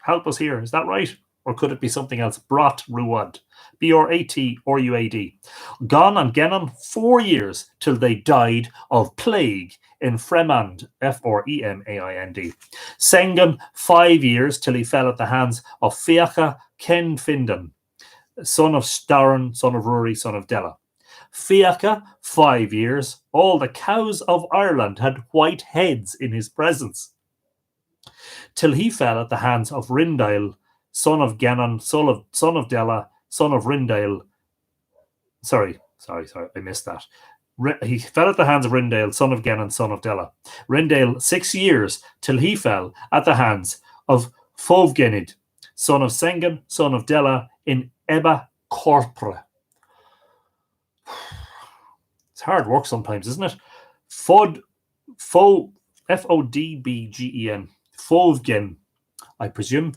Speaker 1: help us here. Is that right? Or could it be something else? Brotruad. B-R-A-T-R-U-A-D. Gan and Gannon 4 years till they died of plague in Fremand, F-R-E-M-A-I-N-D. Sengan 5 years till he fell at the hands of Fiacha Ken Findan, son of Starren, son of Rury, son of Dela. Fiacha 5 years. All the cows of Ireland had white heads in his presence, till he fell at the hands of Rindale, son of Gannon, son of Dela, son of Rindale. Sorry, I missed that. He fell at the hands of Rindale, son of Gannon, son of Dela. Rindale 6 years till he fell at the hands of Fovgenid, son of Sengan, son of Dela, in Ebba Corpora. It's hard work sometimes, isn't it? F-O-D-B-G-E-N. Fovgen, I presume.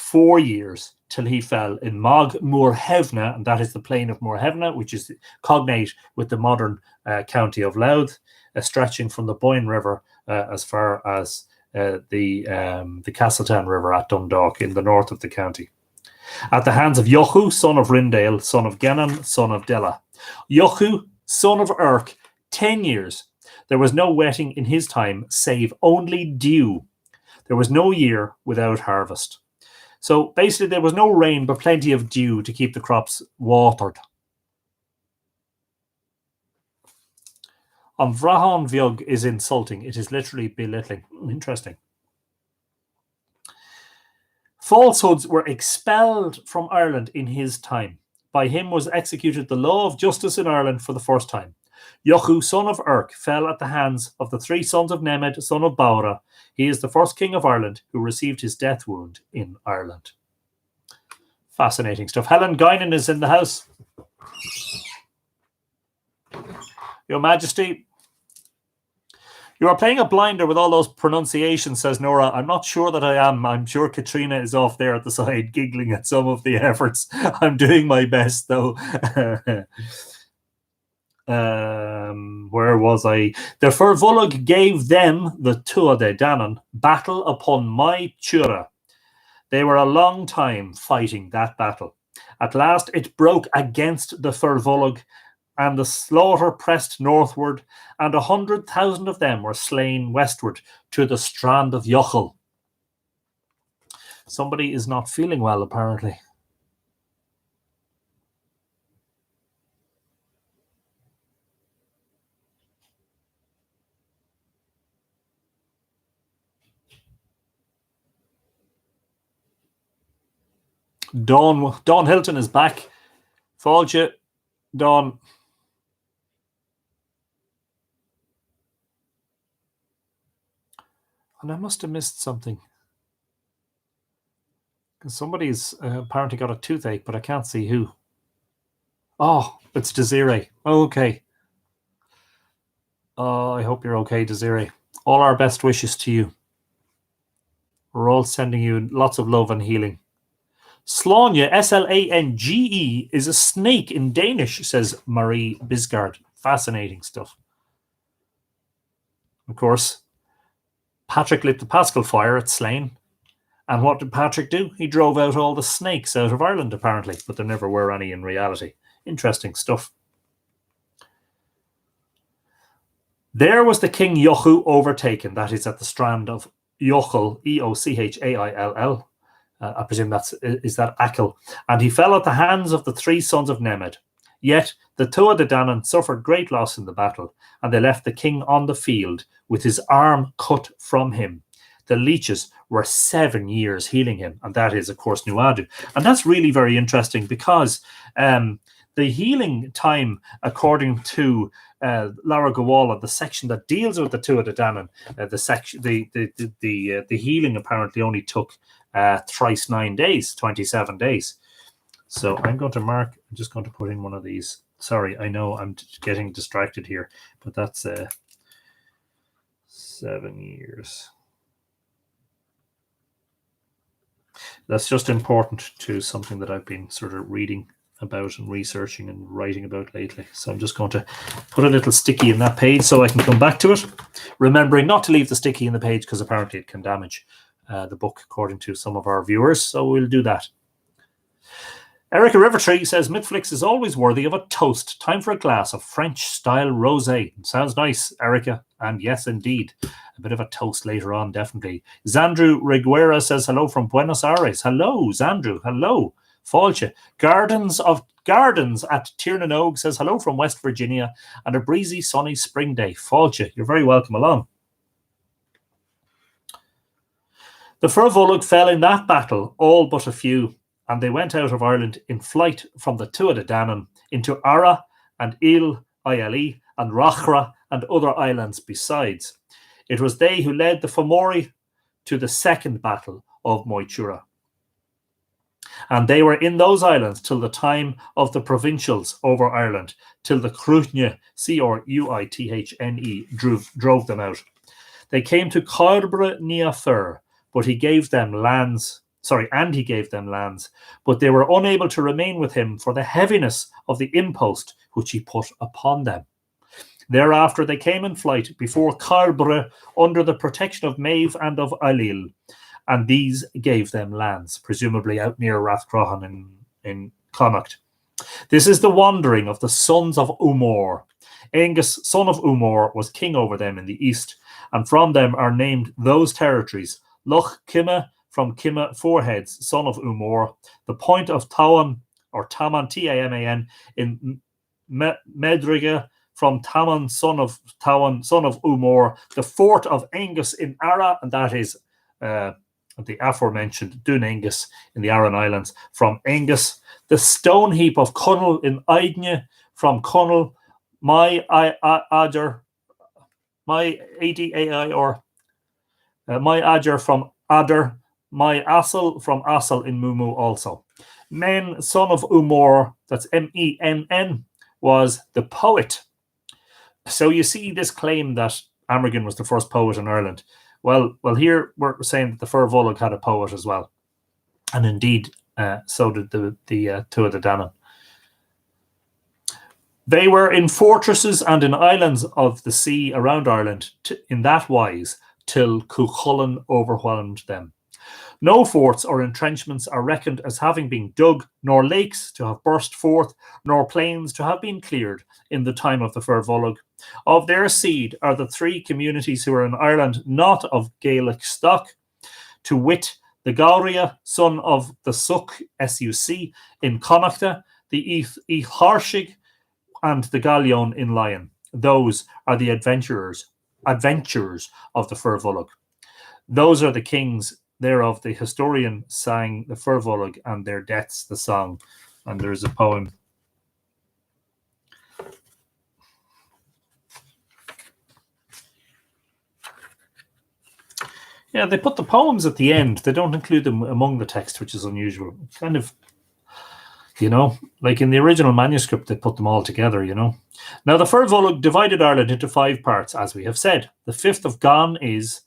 Speaker 1: 4 years till he fell in Mag Muirhevna, and that is the plain of Muirhevna, which is cognate with the modern county of Louth, stretching from the Boyne River as far as the Castletown River at Dundalk in the north of the county. At the hands of Jochu, son of Rindale, son of Gennan, son of Della. Jochu, son of Erk, 10 years. There was no wetting in his time, save only dew. There was no year without harvest. So basically there was no rain, but plenty of dew to keep the crops watered. On Vrahan Viog is insulting. It is literally belittling. Interesting. Falsehoods were expelled from Ireland in his time. By him was executed the law of justice in Ireland for the first time. Jochu, son of Erk, fell at the hands of the 3 sons of Nemed, son of Baura. He is the first king of Ireland who received his death wound in Ireland. Fascinating stuff. Helen Guinan is in the house. Your Majesty, you are playing a blinder with all those pronunciations, says Nora. I'm not sure that I am. I'm sure Katrina is off there at the side giggling at some of the efforts. I'm doing my best, though. Where was I? The Fir Bolg gave them, the Tuatha Danann, battle upon Mythical. They were a long time fighting that battle. At last it broke against the Fir Bolg, and the slaughter pressed northward, and 100,000 of them were slain westward to the strand of Jochel. Somebody is not feeling well, apparently. Dawn Hilton is back. Fáilte, Dawn. And I must have missed something. Because somebody's apparently got a toothache, but I can't see who. Oh, it's Desiree. Okay. Oh, I hope you're okay, Desiree. All our best wishes to you. We're all sending you lots of love and healing. Slanja, Slange, is a snake in Danish, says Marie Bisgard. Fascinating stuff. Of course, Patrick lit the Paschal fire at Slane. And what did Patrick do? He drove out all the snakes out of Ireland, apparently, but there never were any in reality. Interesting stuff. There was the King Jochu overtaken. That is at the strand of Jochel, Eochail. I presume that Achill. And he fell at the hands of the 3 sons of Nemed. Yet the Tuatha Danann suffered great loss in the battle, and they left the king on the field with his arm cut from him. The leeches were 7 years healing him, and that is, of course, Nuadu. And that's really very interesting because the healing time, according to Lebor Gabála, the section that deals with the Tuatha Danann, the healing apparently only took thrice 9 days, 27 days. So I'm going to mark, I'm just going to put in one of these. Sorry, I know I'm getting distracted here, but that's 7 years. That's just important to something that I've been sort of reading about and researching and writing about lately. So I'm just going to put a little sticky in that page so I can come back to it, remembering not to leave the sticky in the page because apparently it can damage the book, according to some of our viewers. So we'll do that. Erica Rivertree says, MythFlix is always worthy of a toast. Time for a glass of French-style rosé. Sounds nice, Erica. And yes, indeed. A bit of a toast later on, definitely. Xandru Reguera says, hello from Buenos Aires. Hello, Xandru. Hello. Fáilte. Gardens at Tiernan says, hello from West Virginia and a breezy, sunny spring day. Fáilte. You're very welcome along. The Fir Bolg fell in that battle, all but a few, and they went out of Ireland in flight from the Tuatha Danann into Ara and Il Aili and Rachra and other islands besides. It was they who led the Fomori to the second battle of Moitura. And they were in those islands till the time of the provincials over Ireland, till the Cruithne, Cuithne, drove them out. They came to Cairbre Nia Fir, but he gave them lands and he gave them lands, but they were unable to remain with him for the heaviness of the impost which he put upon them. Thereafter they came in flight before Carbre under the protection of Maeve and of Ailill, and these gave them lands, presumably out near Rathcrohan in Connacht. This is the wandering of the sons of Umor. Angus, son of Umor, was king over them in the east, and from them are named those territories: Loch Kimma, from Kimma Foreheads, son of Umor, the point of Tawan, or Taman, Taman, in Medriga, from Taman, son of Umor, the fort of Angus in Ara, and that is the aforementioned Dun Angus in the Aran Islands, from Angus, the stone heap of Cunnel in Aidne, from Cunnel, my Adger from Adder, my Assel from Assel in Mumu also. Men, son of Umor, that's Menn, was the poet. So you see this claim that Amergin was the first poet in Ireland. Well, here we're saying that the Fir Bolg had a poet as well, and indeed, so did the Tuatha De Danann. They were in fortresses and in islands of the sea around Ireland, in that wise, till Cuchulainn overwhelmed them. No forts or entrenchments are reckoned as having been dug, nor lakes to have burst forth, nor plains to have been cleared in the time of the Fir Bolg. Of their seed are the three communities who are in Ireland not of Gaelic stock, to wit, the Gauria, son of the Suc, S-U-C, in Connacht, the Eithharshig, and the Gallion in Lyon. Those are the adventurers of the Fir Bolg. Those are the kings thereof. The historian sang the Fir Bolg and their deaths the song. And there's a poem. Yeah, they put the poems at the end. They don't include them among the text, which is unusual. Kind of, like in the original manuscript, they put them all together, Now, the Fir Bolg divided Ireland into 5 parts, as we have said. The 5th of Gan is,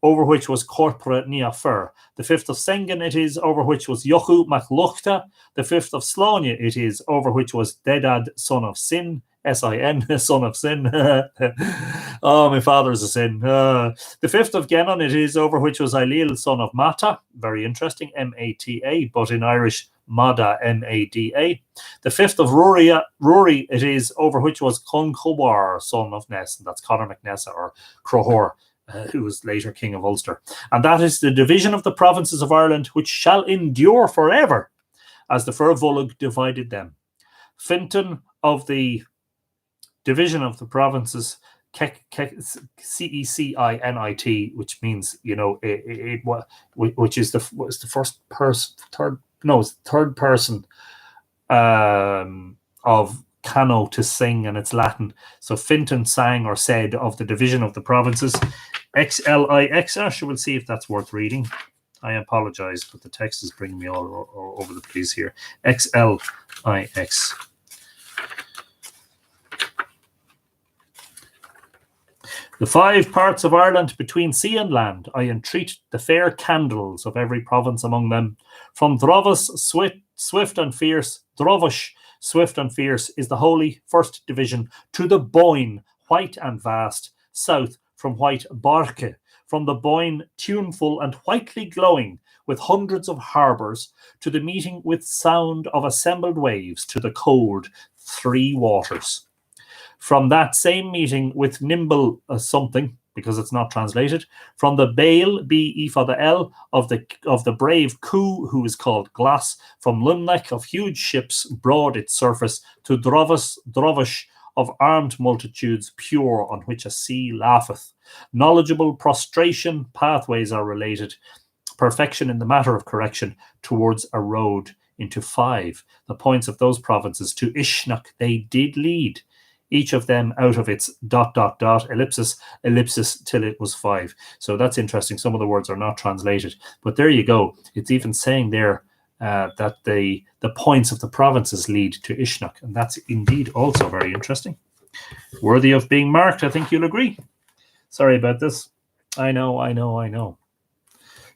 Speaker 1: over which was Corpora Nia Fir. The 5th of Sengen it is, over which was Jochu Macluchta. The 5th of Slania it is, over which was Dedad, son of Sin, S-I-N, son of sin. Oh, my father is a sin. The 5th of Genon it is, over which was Ailill, son of Mata. Very interesting, M-A-T-A, but in Irish, Mada, M-A-D-A. The 5th of Rory it is, over which was Conchobar, son of Ness, and that's Conor MacNessa, or Crohor, who was later king of Ulster. And that is the division of the provinces of Ireland, which shall endure forever, as the Fir Bolg divided them. Fintan of the division of the provinces, Cecinit, which means, which is the first person, third person of cano to sing, and it's Latin. So Fintan sang or said of the division of the provinces. Xlix, we'll see if that's worth reading. I apologize, but the text is bringing me all over the place here. Xlix. The 5 parts of Ireland between sea and land, I entreat the fair candles of every province among them. From Drovus, swift and fierce, Drovush, swift and fierce, is the holy first division, to the Boyne, white and vast, south from white Barke, from the Boyne, tuneful and whitely glowing, with hundreds of harbours, to the meeting with sound of assembled waves, to the cold 3 waters. From that same meeting with nimble something, because it's not translated, from the Bale, B-E for the L, of the brave Coo, who is called Glass, from Lumneck of huge ships, broad its surface, to Drovush of armed multitudes, pure, on which a sea laugheth. Knowledgeable prostration, pathways are related, perfection in the matter of correction, towards a road into 5. The points of those provinces to Ishnach they did lead, each of them out of its ... ellipsis, till it was 5. So that's interesting. Some of the words are not translated. But there you go. It's even saying there that the points of the provinces lead to Ishnach. And that's indeed also very interesting. Worthy of being marked, I think you'll agree. Sorry about this. I know.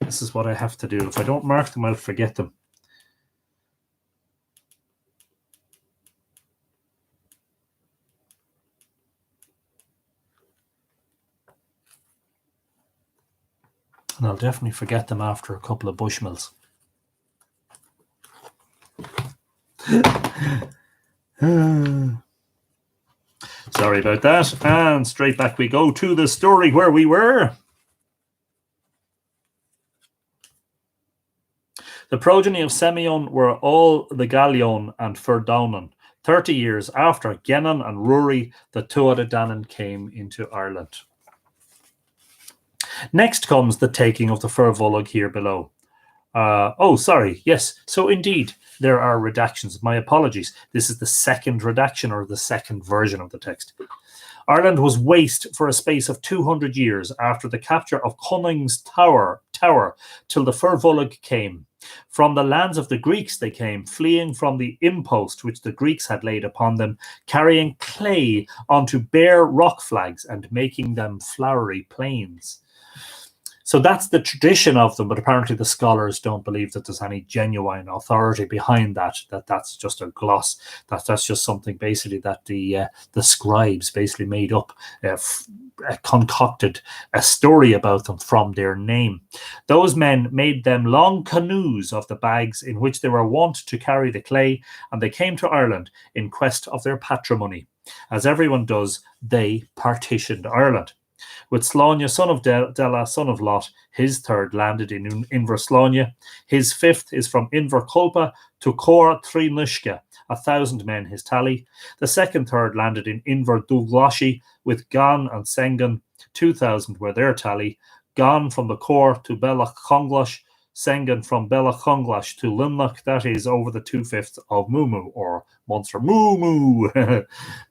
Speaker 1: This is what I have to do. If I don't mark them, I'll forget them. And I'll definitely forget them after a couple of Bushmills. Sorry about that. And straight back we go to the story where we were. The progeny of Semyon were all the Gallion and Fir 30 years after Gennon and Ruaidhrí, the Tuatha Danann, came into Ireland. Next comes the taking of the Fir Bolg here below. Yes. So indeed, there are redactions. My apologies. This is the second redaction or the second version of the text. Ireland was waste for a space of 200 years after the capture of Cunning's Tower till the Fir Bolg came. From the lands of the Greeks they came, fleeing from the impost which the Greeks had laid upon them, carrying clay onto bare rock flags and making them flowery plains. So that's the tradition of them, but apparently the scholars don't believe that there's any genuine authority behind that. That's just a gloss. That's just something basically that the scribes basically made up, concocted a story about them from their name. Those men made them long canoes of the bags in which they were wont to carry the clay, and they came to Ireland in quest of their patrimony. As everyone does, they partitioned Ireland. With Sláine, son of Dela, son of Lot, his third landed in Inversláine. His fifth is from Inverculpa to Cor Trínuisce, 1,000 men his tally. The second third landed in Inverduglashi with Gan and Sengan, 2,000 were their tally. Gan from the Cor to Bella Conglash, Sengan from Bella Conglash to Limnach, that is over the 2/5 of Mumu, or Munster. Moo.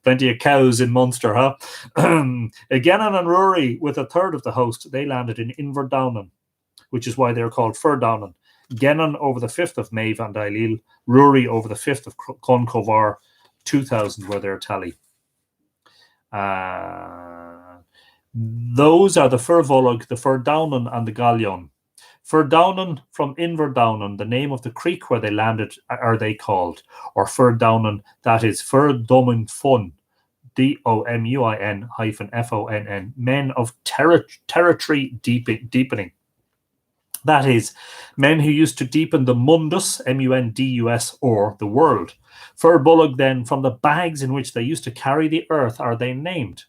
Speaker 1: Plenty of cows in Munster, huh? Gennon and Ruaidhrí, with a third of the host, they landed in Inverdownan, which is why they're called Firdownan. Gennon over the 5th of Maeve and Ailil, Ruaidhrí over the 5th of Concovar, 2,000 were their tally. Those are the Fir Bolg, the Firdownan, and the Gallion. Firdownan from Inverdownan, the name of the creek where they landed, are they called, or Firdownan, that is Firdomin Fun, DOMUIN-FONN, men of territory deepening. That is, men who used to deepen the mundus, MUNDUS, or the world. Fir Bolg, then, from the bags in which they used to carry the earth, are they named.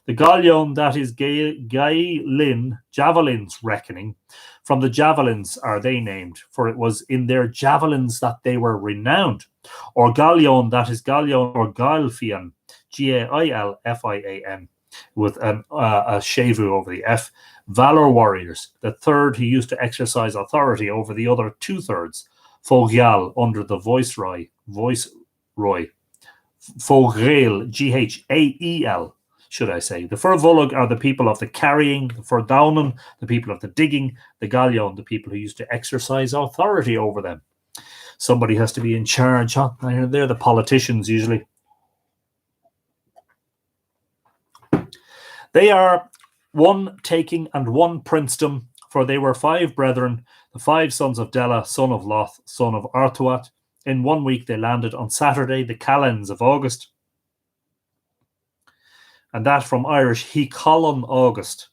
Speaker 1: The Gallion, that is Gaelin, javelins reckoning. From the javelins are they named, for it was in their javelins that they were renowned. Or Gallion, that is Gallion or Gaelfian, Gailfian, with a shevu over the F. Valor warriors, the third who used to exercise authority over the other 2/3. Fogial, under the viceroy. Fogael, Ghael, should I say. The Fir Bolg are the people of the carrying, the Firdownan, the people of the digging, the Gallion, the people who used to exercise authority over them. Somebody has to be in charge, huh? They're the politicians usually. They are one taking and one princedom, for they were 5 brethren, the 5 sons of Dela, son of Loth, son of Artuat. In 1 week they landed on Saturday, the calends of August. And that from Irish, he Colin August.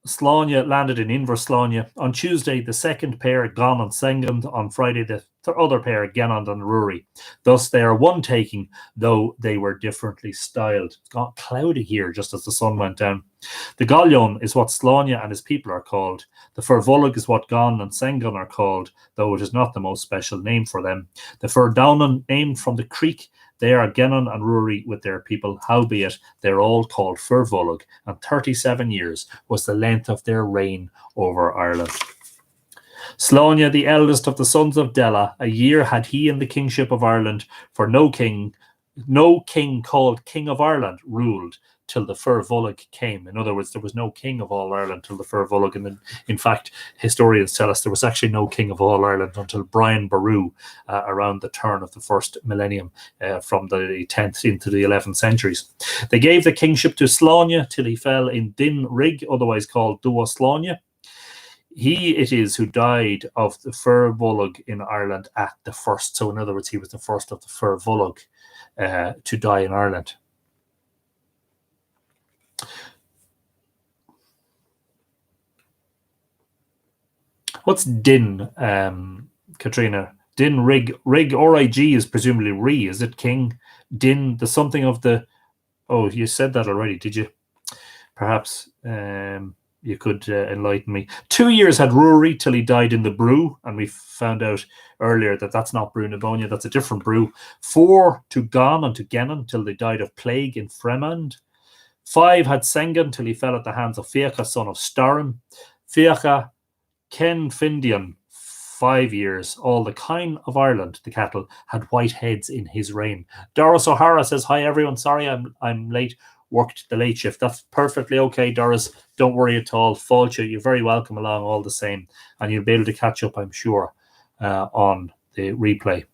Speaker 1: Sláine landed in Inversláine. On Tuesday, the second pair, Gan and Sengan. On Friday, the other pair, Gennon and Ruaidhrí. Thus, they are one taking, though they were differently styled. It's got cloudy here just as the sun went down. The Gallion is what Sláine and his people are called. The Fir Bolg is what Gan and Sengan are called, though it is not the most special name for them. The Firdownan, named from the creek, they are Gennon and Ruaidhrí with their people, howbeit they're all called Fir Bolg, and 37 years was the length of their reign over Ireland. Sláine, the eldest of the sons of Dela, a year had he in the kingship of Ireland, for no king called King of Ireland ruled till the Fir Bolg came. In other words, there was no king of all Ireland till the Fir Bolg. And in fact, historians tell us there was actually no king of all Ireland until Brian Boru around the turn of the first millennium, from the 10th into the 11th centuries. They gave the kingship to Sláine till he fell in Din Rig, otherwise called Dua Sláine. He it is who died of the Fir Bolg in Ireland at the first. So in other words, he was the first of the Fir Bolg to die in Ireland. What's Din, Katrina? Din Rig R-I-G is presumably Re. Is it King? Din, the something of the... Oh, you said that already, did you? Perhaps you could enlighten me. 2 years had Rory till he died in the brew, and we found out earlier that that's not brew pneumonia, that's a different brew. 4 to Gan and to Gennan till they died of plague in Fremand. 5 had Sengan till he fell at the hands of Fiacha, son of Starin. Fiacha Ken Findian, 5 years. All the kine of Ireland, the cattle, had white heads in his reign. Doris O'Hara says, hi everyone, sorry I'm late. Worked the late shift. That's perfectly okay, Doris. Don't worry at all. Fáilte, you're very welcome along all the same. And you'll be able to catch up, I'm sure, on the replay.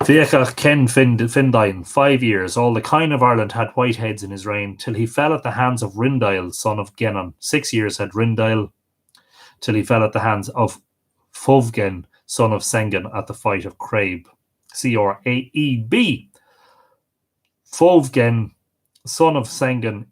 Speaker 1: Fiacha Ken Findain, 5 years. All the kine of Ireland had white heads in his reign, till he fell at the hands of Rindail, son of Gennan. 6 years had Rindail, till he fell at the hands of Fovgen, son of Sengan, at the fight of Craib. C-R-A-E-B. Fovgen, son of Sengan,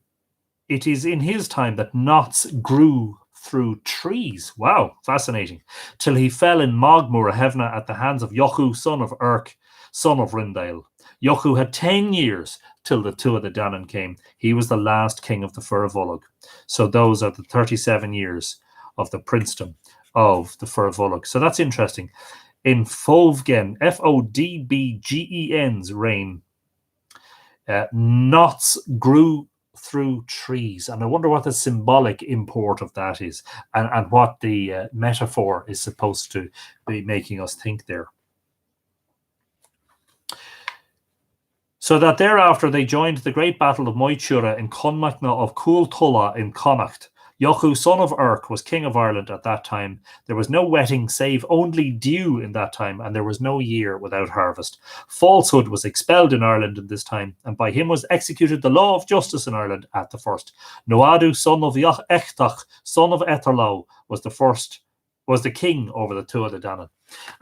Speaker 1: it is in his time that knots grew through trees. Wow, fascinating. Till he fell in Mogmur Hevna at the hands of Yochu, son of Urk, son of Rindail. Yochu had 10 years till the Tuatha De Danann came. He was the last king of the Fir Bolg. So those are the 37 years of the princedom of the Fir Bolg. So that's interesting. In Fovgen, Fodbgen's reign, knots grew through trees. And I wonder what the symbolic import of that is, and what the metaphor is supposed to be making us think there. So that thereafter they joined the great battle of Moitura in Conmachna of Cooltulla in Connacht. Yochu, son of Urk, was king of Ireland at that time. There was no wetting save only dew in that time, and there was no year without harvest. Falsehood was expelled in Ireland in this time, and by him was executed the law of justice in Ireland at the first. Nuadu, son of Echtach, son of Etherlau, was the king over the Tuatha De Danann.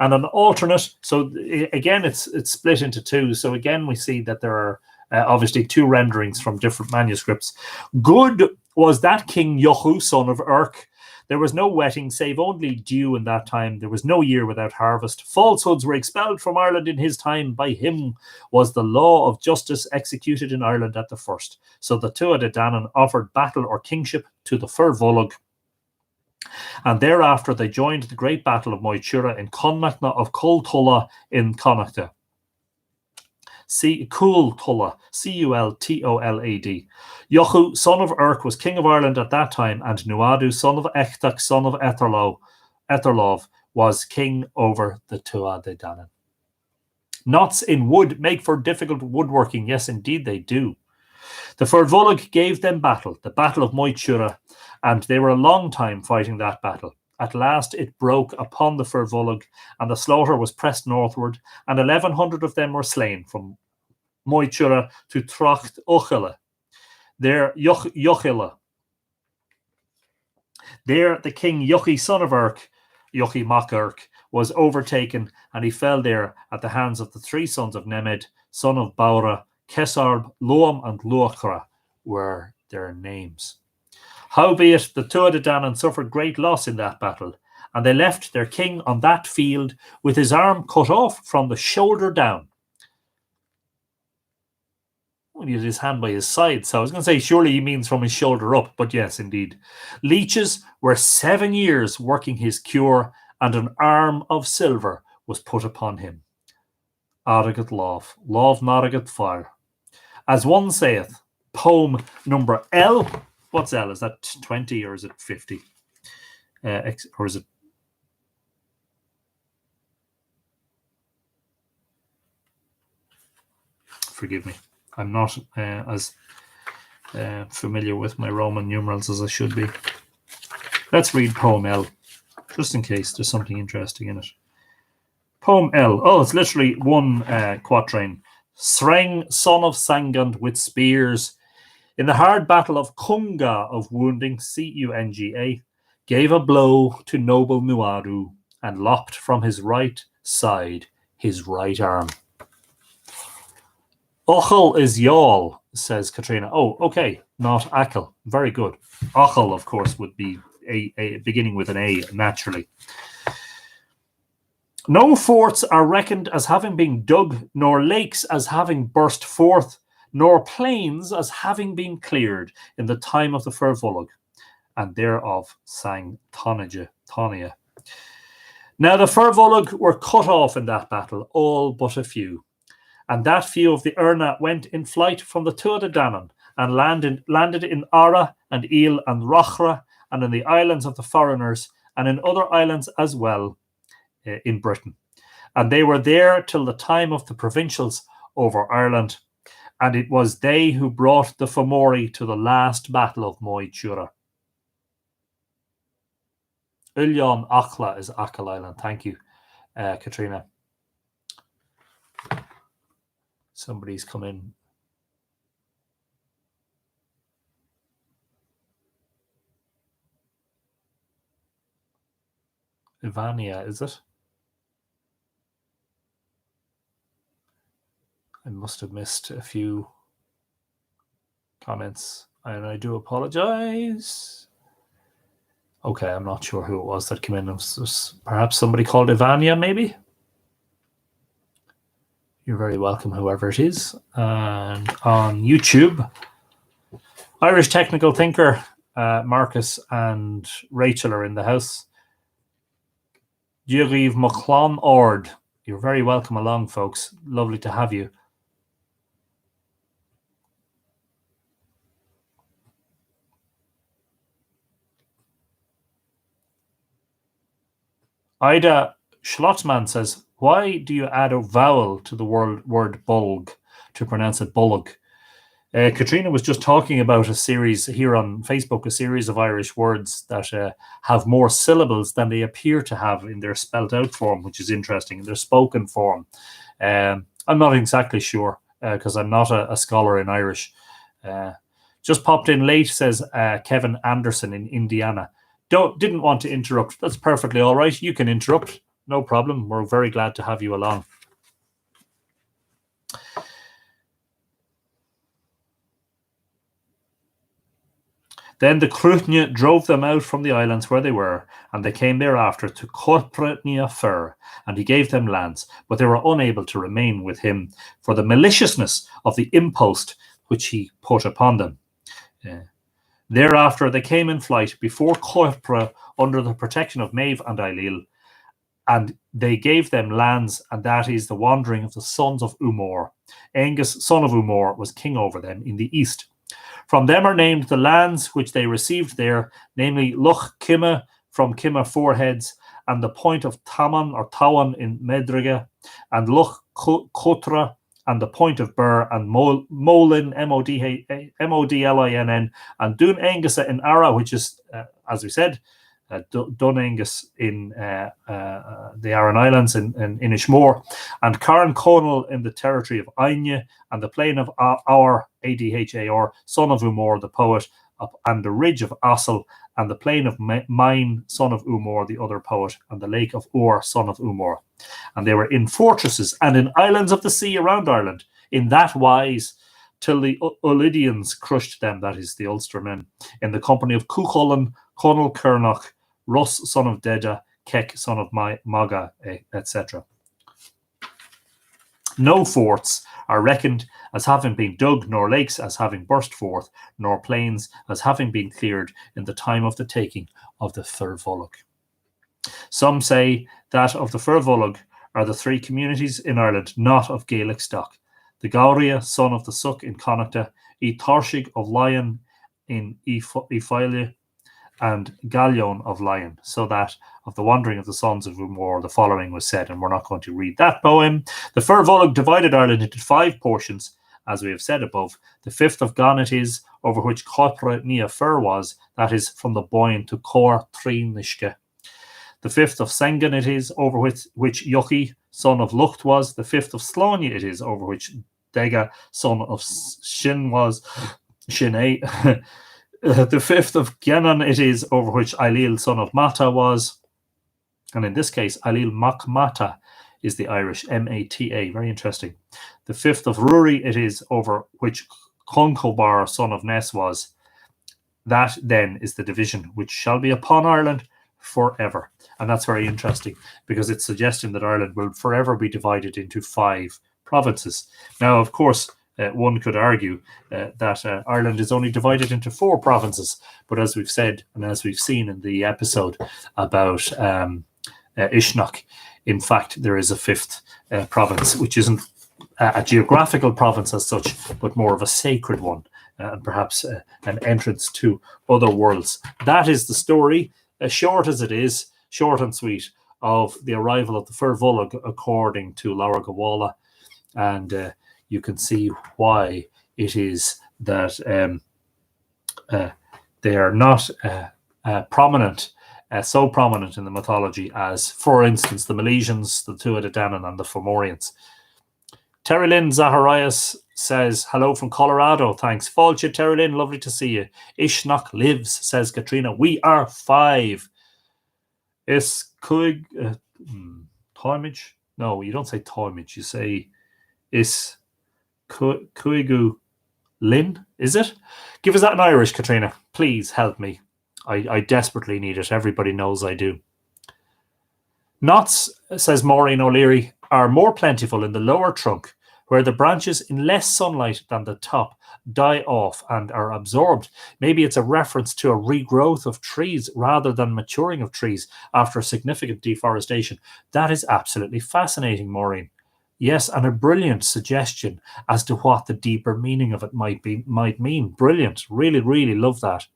Speaker 1: And an alternate, so again it's split into two. So again we see that there are obviously two renderings from different manuscripts. Good was that King Yochu, son of Urk. There was no wetting save only dew in that time. There was no year without harvest. Falsehoods were expelled from Ireland in his time. By him was the law of justice executed in Ireland at the first. So the Tuatha De Danann offered battle or kingship to the Fir Bolg, and thereafter they joined the great battle of Moitura in Conmachna of Cooltulla in Connacht. Cooltulla, C-U-L-T-O-L-A-D. Yochu, son of Urk, was king of Ireland at that time, and Nuadu, son of Echtach, son of Etherlov, was king over the Tuatha De Danann. Knots in wood make for difficult woodworking. Yes, indeed they do. The Fir Bolg gave them battle, the battle of Moitura, and they were a long time fighting that battle. At last it broke upon the Fir Bolg, and the slaughter was pressed northward, and 1,100 of them were slain from Moitura to Tracht Ochila. There Yochila. There the king Yochi, son of Urk, Yochi Mac Urk, was overtaken, and he fell there at the hands of the three sons of Nemed, son of Baura. Kesarb, Loam, and Luachra were their names. Howbeit, the Tuatha De Danann suffered great loss in that battle, and they left their king on that field with his arm cut off from the shoulder down. Well, he had his hand by his side, so I was going to say surely he means from his shoulder up, but yes, indeed. Leeches were 7 years working his cure, and an arm of silver was put upon him. Aragat love naragat fire. As one saith, poem number L. What's L? Is that 20 or is it 50? Or is it? Forgive me. I'm not as familiar with my Roman numerals as I should be. Let's read poem L, just in case there's something interesting in it. Poem L. Oh, it's literally one quatrain. Sreng, son of Sangand, with spears, in the hard battle of Cunga of wounding, C-U-N-G-A, gave a blow to noble Nuadu and lopped from his right side his right arm. Ochel is Yawl, says Katrina. Oh, okay, not Akel. Very good. Ochel, of course, would be a beginning with an A, naturally. No forts are reckoned as having been dug, nor lakes as having burst forth, nor plains as having been cleared in the time of the Fir Bolg, and thereof sang Tania. Now the Fir Bolg were cut off in that battle, all but a few. And that few of the Erna went in flight from the Tuatha Danann and landed in Ara and Eel and Rochra and in the islands of the foreigners and in other islands as well in Britain. And they were there till the time of the provincials over Ireland. And it was they who brought the Fomori to the last battle of Moy Tura. Ullán Achla is Achill Island. Thank you, Katrina. Somebody's come in. Ivania, is it? I must have missed a few comments, and I do apologize. Okay, I'm not sure who it was that came in. It was perhaps somebody called Ivania, maybe? You're very welcome, whoever it is. And on YouTube, Irish Technical Thinker, Marcus and Rachel are in the house. Duriv Machlon Ord. You're very welcome along, folks. Lovely to have you. Ida Schlotzman says, why do you add a vowel to the word bulg to pronounce it bulg? Katrina was just talking about a series here on Facebook, a series of Irish words that have more syllables than they appear to have in their spelt out form, which is interesting, in their spoken form. I'm not exactly sure because I'm not a scholar in Irish. Just popped in late, says Kevin Anderson in Indiana. Didn't want to interrupt. That's perfectly all right. You can interrupt. No problem. We're very glad to have you along. Then the Crutnia drove them out from the islands where they were, and they came thereafter to Corpretnia Fir, and he gave them lands, but they were unable to remain with him for the maliciousness of the impost which he put upon them. Thereafter they came in flight before Corpra under the protection of Maeve and Ailil, and they gave them lands, and that is the wandering of the sons of Umor. Angus, son of Umor, was king over them in the east. From them are named the lands which they received there, namely Loch Kimma from Kimma Foreheads, and the point of Taman or Tawan in Medriga, and Loch Cotra, and the point of Burr, and Molin, Modlinn, and Dún Angusa in Ara, which is, as we said, Dún Angus in the Aran Islands in Inishmore, and Cairn Conal in the territory of Aigne, and the plain of Aur, Adhar, son of Umor, the poet, and the ridge of Assel, and the plain of Mine, son of Umor, the other poet, and the lake of Ur, son of Umor. And they were in fortresses and in islands of the sea around Ireland, in that wise, till the Ulidians crushed them, that is, the Ulstermen, in the company of Cuchulainn, Conal Cernach, Russ, son of Deda, Kek, son of Maga, etc. No forts are reckoned as having been dug, nor lakes as having burst forth, nor plains as having been cleared in the time of the taking of the Fir Bolg. Some say that of the Fir Bolg are the three communities in Ireland not of Gaelic stock: the Gauria, son of the Suck in Connacht, Tarshig of Lion in Ifaile, and Gallion of Lion, so that of the wandering of the sons of Umor the following was said, and we're not going to read that poem. The Fir Bolg divided Ireland into 5 portions, as we have said above. The 5th of Gan it is, over which Corpretnia Fir was, that is, from the Boyne to Cor Trinishke. The 5th of Sengan it is, over which Yochi, son of Lucht, was. The 5th of Slania it is, over which Dega, son of Shin, was. Shinei. The 5th of Gyanan it is, over which Ailil, son of Mata, was. And in this case, Ailil Mac Mata is the Irish, M-A-T-A. Very interesting. The 5th of Ruri it is, over which Concobar, son of Ness, was. That then is the division which shall be upon Ireland forever. And that's very interesting because it's suggesting that Ireland will forever be divided into 5 provinces. Now, of course, one could argue that Ireland is only divided into 4 provinces. But as we've said, and as we've seen in the episode about Ishnok, in fact, there is a 5th province, which isn't a geographical province as such, but more of a sacred one. And perhaps an entrance to other worlds. That is the story, as short as it is, short and sweet, of the arrival of the Fir Bolg, according to Lebor Gabála. And you can see why it is that they are not prominent, so prominent in the mythology as, for instance, the Milesians, the Tuatha De Danann, and the Fomorians. Terry Lynn Zacharias says, hello from Colorado. Thanks. Fáilte, Terry Lynn, lovely to see you. Ishnok lives, says Katrina. We are 5. Is Cuig Toimage? No, you don't say Toimage. You say Is Cuigu Lynn, is it? Give us that in Irish, Katrina. Please help me. I desperately need it. Everybody knows I do. Knots, says Maureen O'Leary, are more plentiful in the lower trunk, where the branches in less sunlight than the top die off and are absorbed. Maybe it's a reference to a regrowth of trees rather than maturing of trees after significant deforestation. That is absolutely fascinating, Maureen. Yes, and a brilliant suggestion as to what the deeper meaning of it might mean. Brilliant. Really, really love that.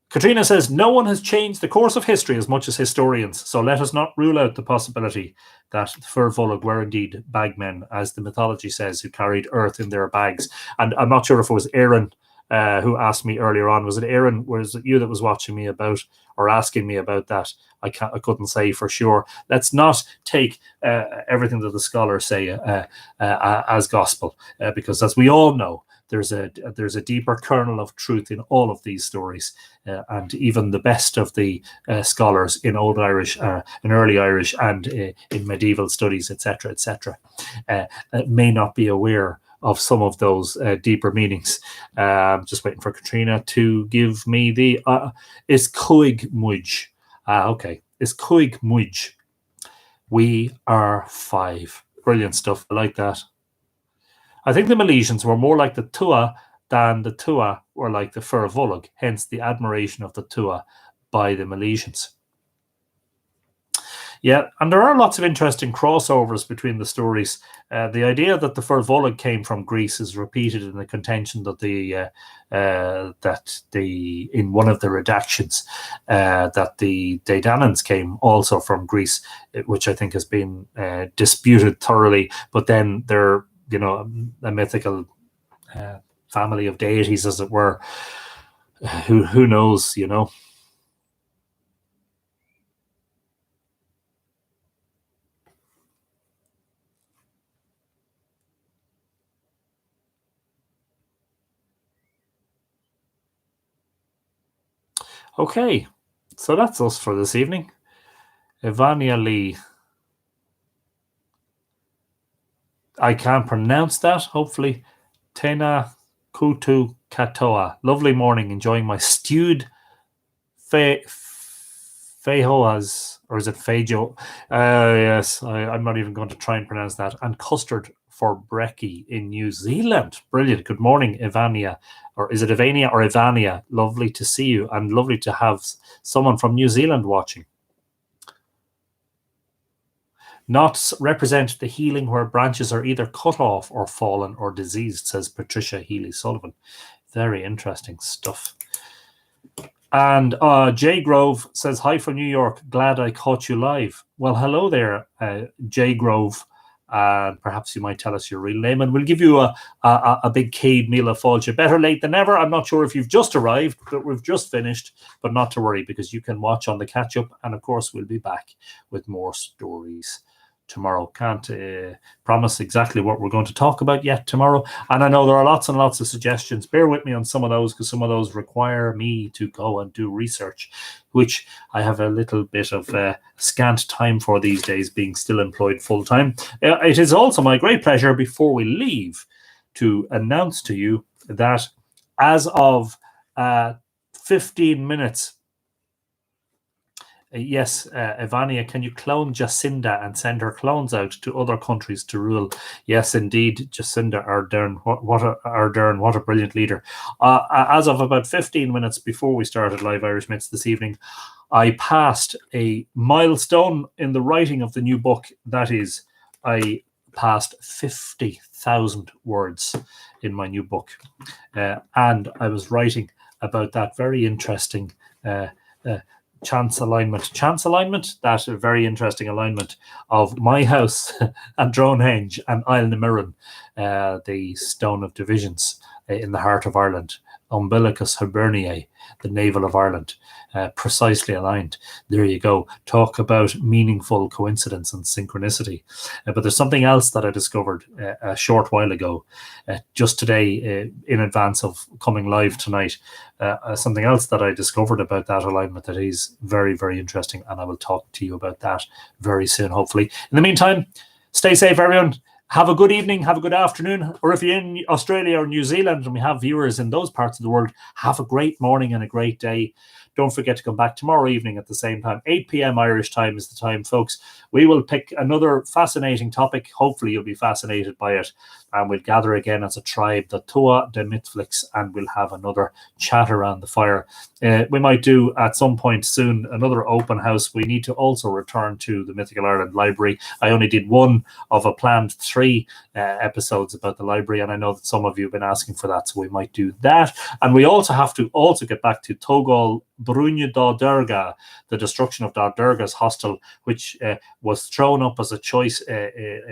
Speaker 1: Katrina says, no one has changed the course of history as much as historians, so let us not rule out the possibility that the Fir Bolg were indeed bagmen, as the mythology says, who carried earth in their bags. And I'm not sure if it was Érenn who asked me earlier on. Was it Érenn? Was it you that was watching me about or asking me about that? I couldn't say for sure. Let's not take everything that the scholars say as gospel, because as we all know, there's a deeper kernel of truth in all of these stories, and even the best of the scholars in Old Irish, in Early Irish, and in medieval studies, etc., etc., may not be aware of some of those deeper meanings. Just waiting for Katrina to give me the is Cuig Muig. Okay, is Cuig Muig. We are 5. Brilliant stuff. I like that. I think the Milesians were more like the Tua than the Tua were like the Fir Bolg, hence the admiration of the Tua by the Milesians. Yeah, and there are lots of interesting crossovers between the stories. The idea that the Fir Bolg came from Greece is repeated in the contention that in one of the redactions that the De Dananns came also from Greece, which I think has been disputed thoroughly. But then they're a mythical family of deities, as it were. Who knows, Okay, so that's us for this evening. Ivania Lee. I can't pronounce that, hopefully. Tena Kutu Katoa. Lovely morning, enjoying my stewed fejoas, or is it fejo? Yes, I'm not even going to try and pronounce that. And custard for brekkie in New Zealand. Brilliant. Good morning, Ivania. Or is it Ivania or Ivania? Lovely to see you, and lovely to have someone from New Zealand watching. Knots represent the healing where branches are either cut off or fallen or diseased, says Patricia Healy-Sullivan. Very interesting stuff. And Jay Grove says, hi from New York. Glad I caught you live. Well, hello there, Jay Grove. Perhaps you might tell us your real name, and we'll give you a big Cade meal of Fáilte. Better late than never. I'm not sure if you've just arrived, but we've just finished. But not to worry, because you can watch on the catch-up. And, of course, we'll be back with more stories tomorrow. Can't promise exactly what we're going to talk about yet tomorrow. And I know there are lots and lots of suggestions. Bear with me on some of those, because some of those require me to go and do research, which I have a little bit of scant time for these days, being still employed full-time. It is also my great pleasure, before we leave, to announce to you that as of 15 minutes, yes, Ivania, can you clone Jacinda and send her clones out to other countries to rule? Yes, indeed, Jacinda Ardern. What a brilliant leader. As of about 15 minutes before we started Live Irish Myths this evening, I passed a milestone in the writing of the new book. That is, I passed 50,000 words in my new book. And I was writing about that very interesting chance alignment, that very interesting alignment of my house and Dronehenge and Isle na Mirren, the stone of divisions in the heart of Ireland, Umbilicus Hiberniae, the navel of Ireland, precisely aligned. There you go. Talk about meaningful coincidence and synchronicity. But there's something else that I discovered a short while ago, just today, in advance of coming live tonight. Something else that I discovered about that alignment that is very, very interesting, and I will talk to you about that very soon, hopefully. In the meantime, stay safe, everyone. Have a good evening, have a good afternoon, or if you're in Australia or New Zealand and we have viewers in those parts of the world, have a great morning and a great day. Don't forget to come back tomorrow evening at the same time. 8 p.m. Irish time is the time, folks. We will pick another fascinating topic. Hopefully you'll be fascinated by it. And we'll gather again as a tribe, the Tua de MythFlix, and we'll have another chat around the fire. We might do at some point soon another open house. We need to also return to the Mythical Ireland Library. I only did one of a planned 3 episodes about the library, and I know that some of you have been asking for that, so we might do that. And we also have to get back to Togol Brúne dá Durga, the destruction of Dá Durga's hostel, which was thrown up as a choice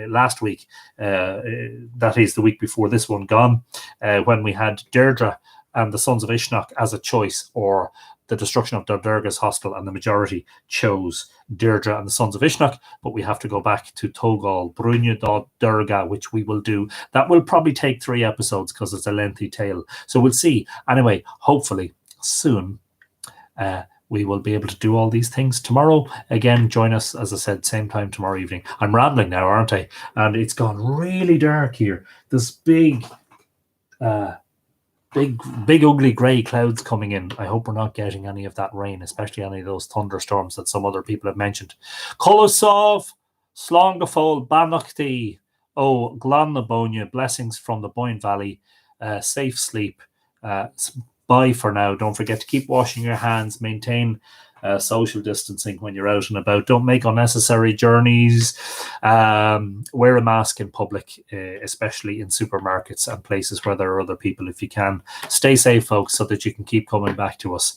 Speaker 1: last week. That is the week before this one gone, when we had Deirdre and the Sons of Ishnach as a choice, or the destruction of Dá Durga's hostel, and the majority chose Deirdre and the Sons of Ishnach. But we have to go back to Togol Brúne dá Durga, which we will do. That will probably take 3 episodes because it's a lengthy tale. So we'll see. Anyway, hopefully soon we will be able to do all these things tomorrow. Again, join us, as I said, same time tomorrow evening. I'm rambling now, aren't I? And it's gone really dark here. This big ugly grey clouds coming in. I hope we're not getting any of that rain, especially any of those thunderstorms that some other people have mentioned. Colasov, Slongafol, Banachti, Glan na Bonia, blessings from the Boyne Valley, safe sleep. Bye for now. Don't forget to keep washing your hands, maintain social distancing when you're out and about. Don't make unnecessary journeys. Wear a mask in public, especially in supermarkets and places where there are other people if you can. Stay safe, folks, so that you can keep coming back to us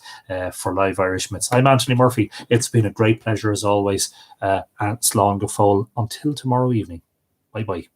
Speaker 1: for Live Irish Myths. I'm Anthony Murphy. It's been a great pleasure as always. And slán go fóill until tomorrow evening. Bye-bye.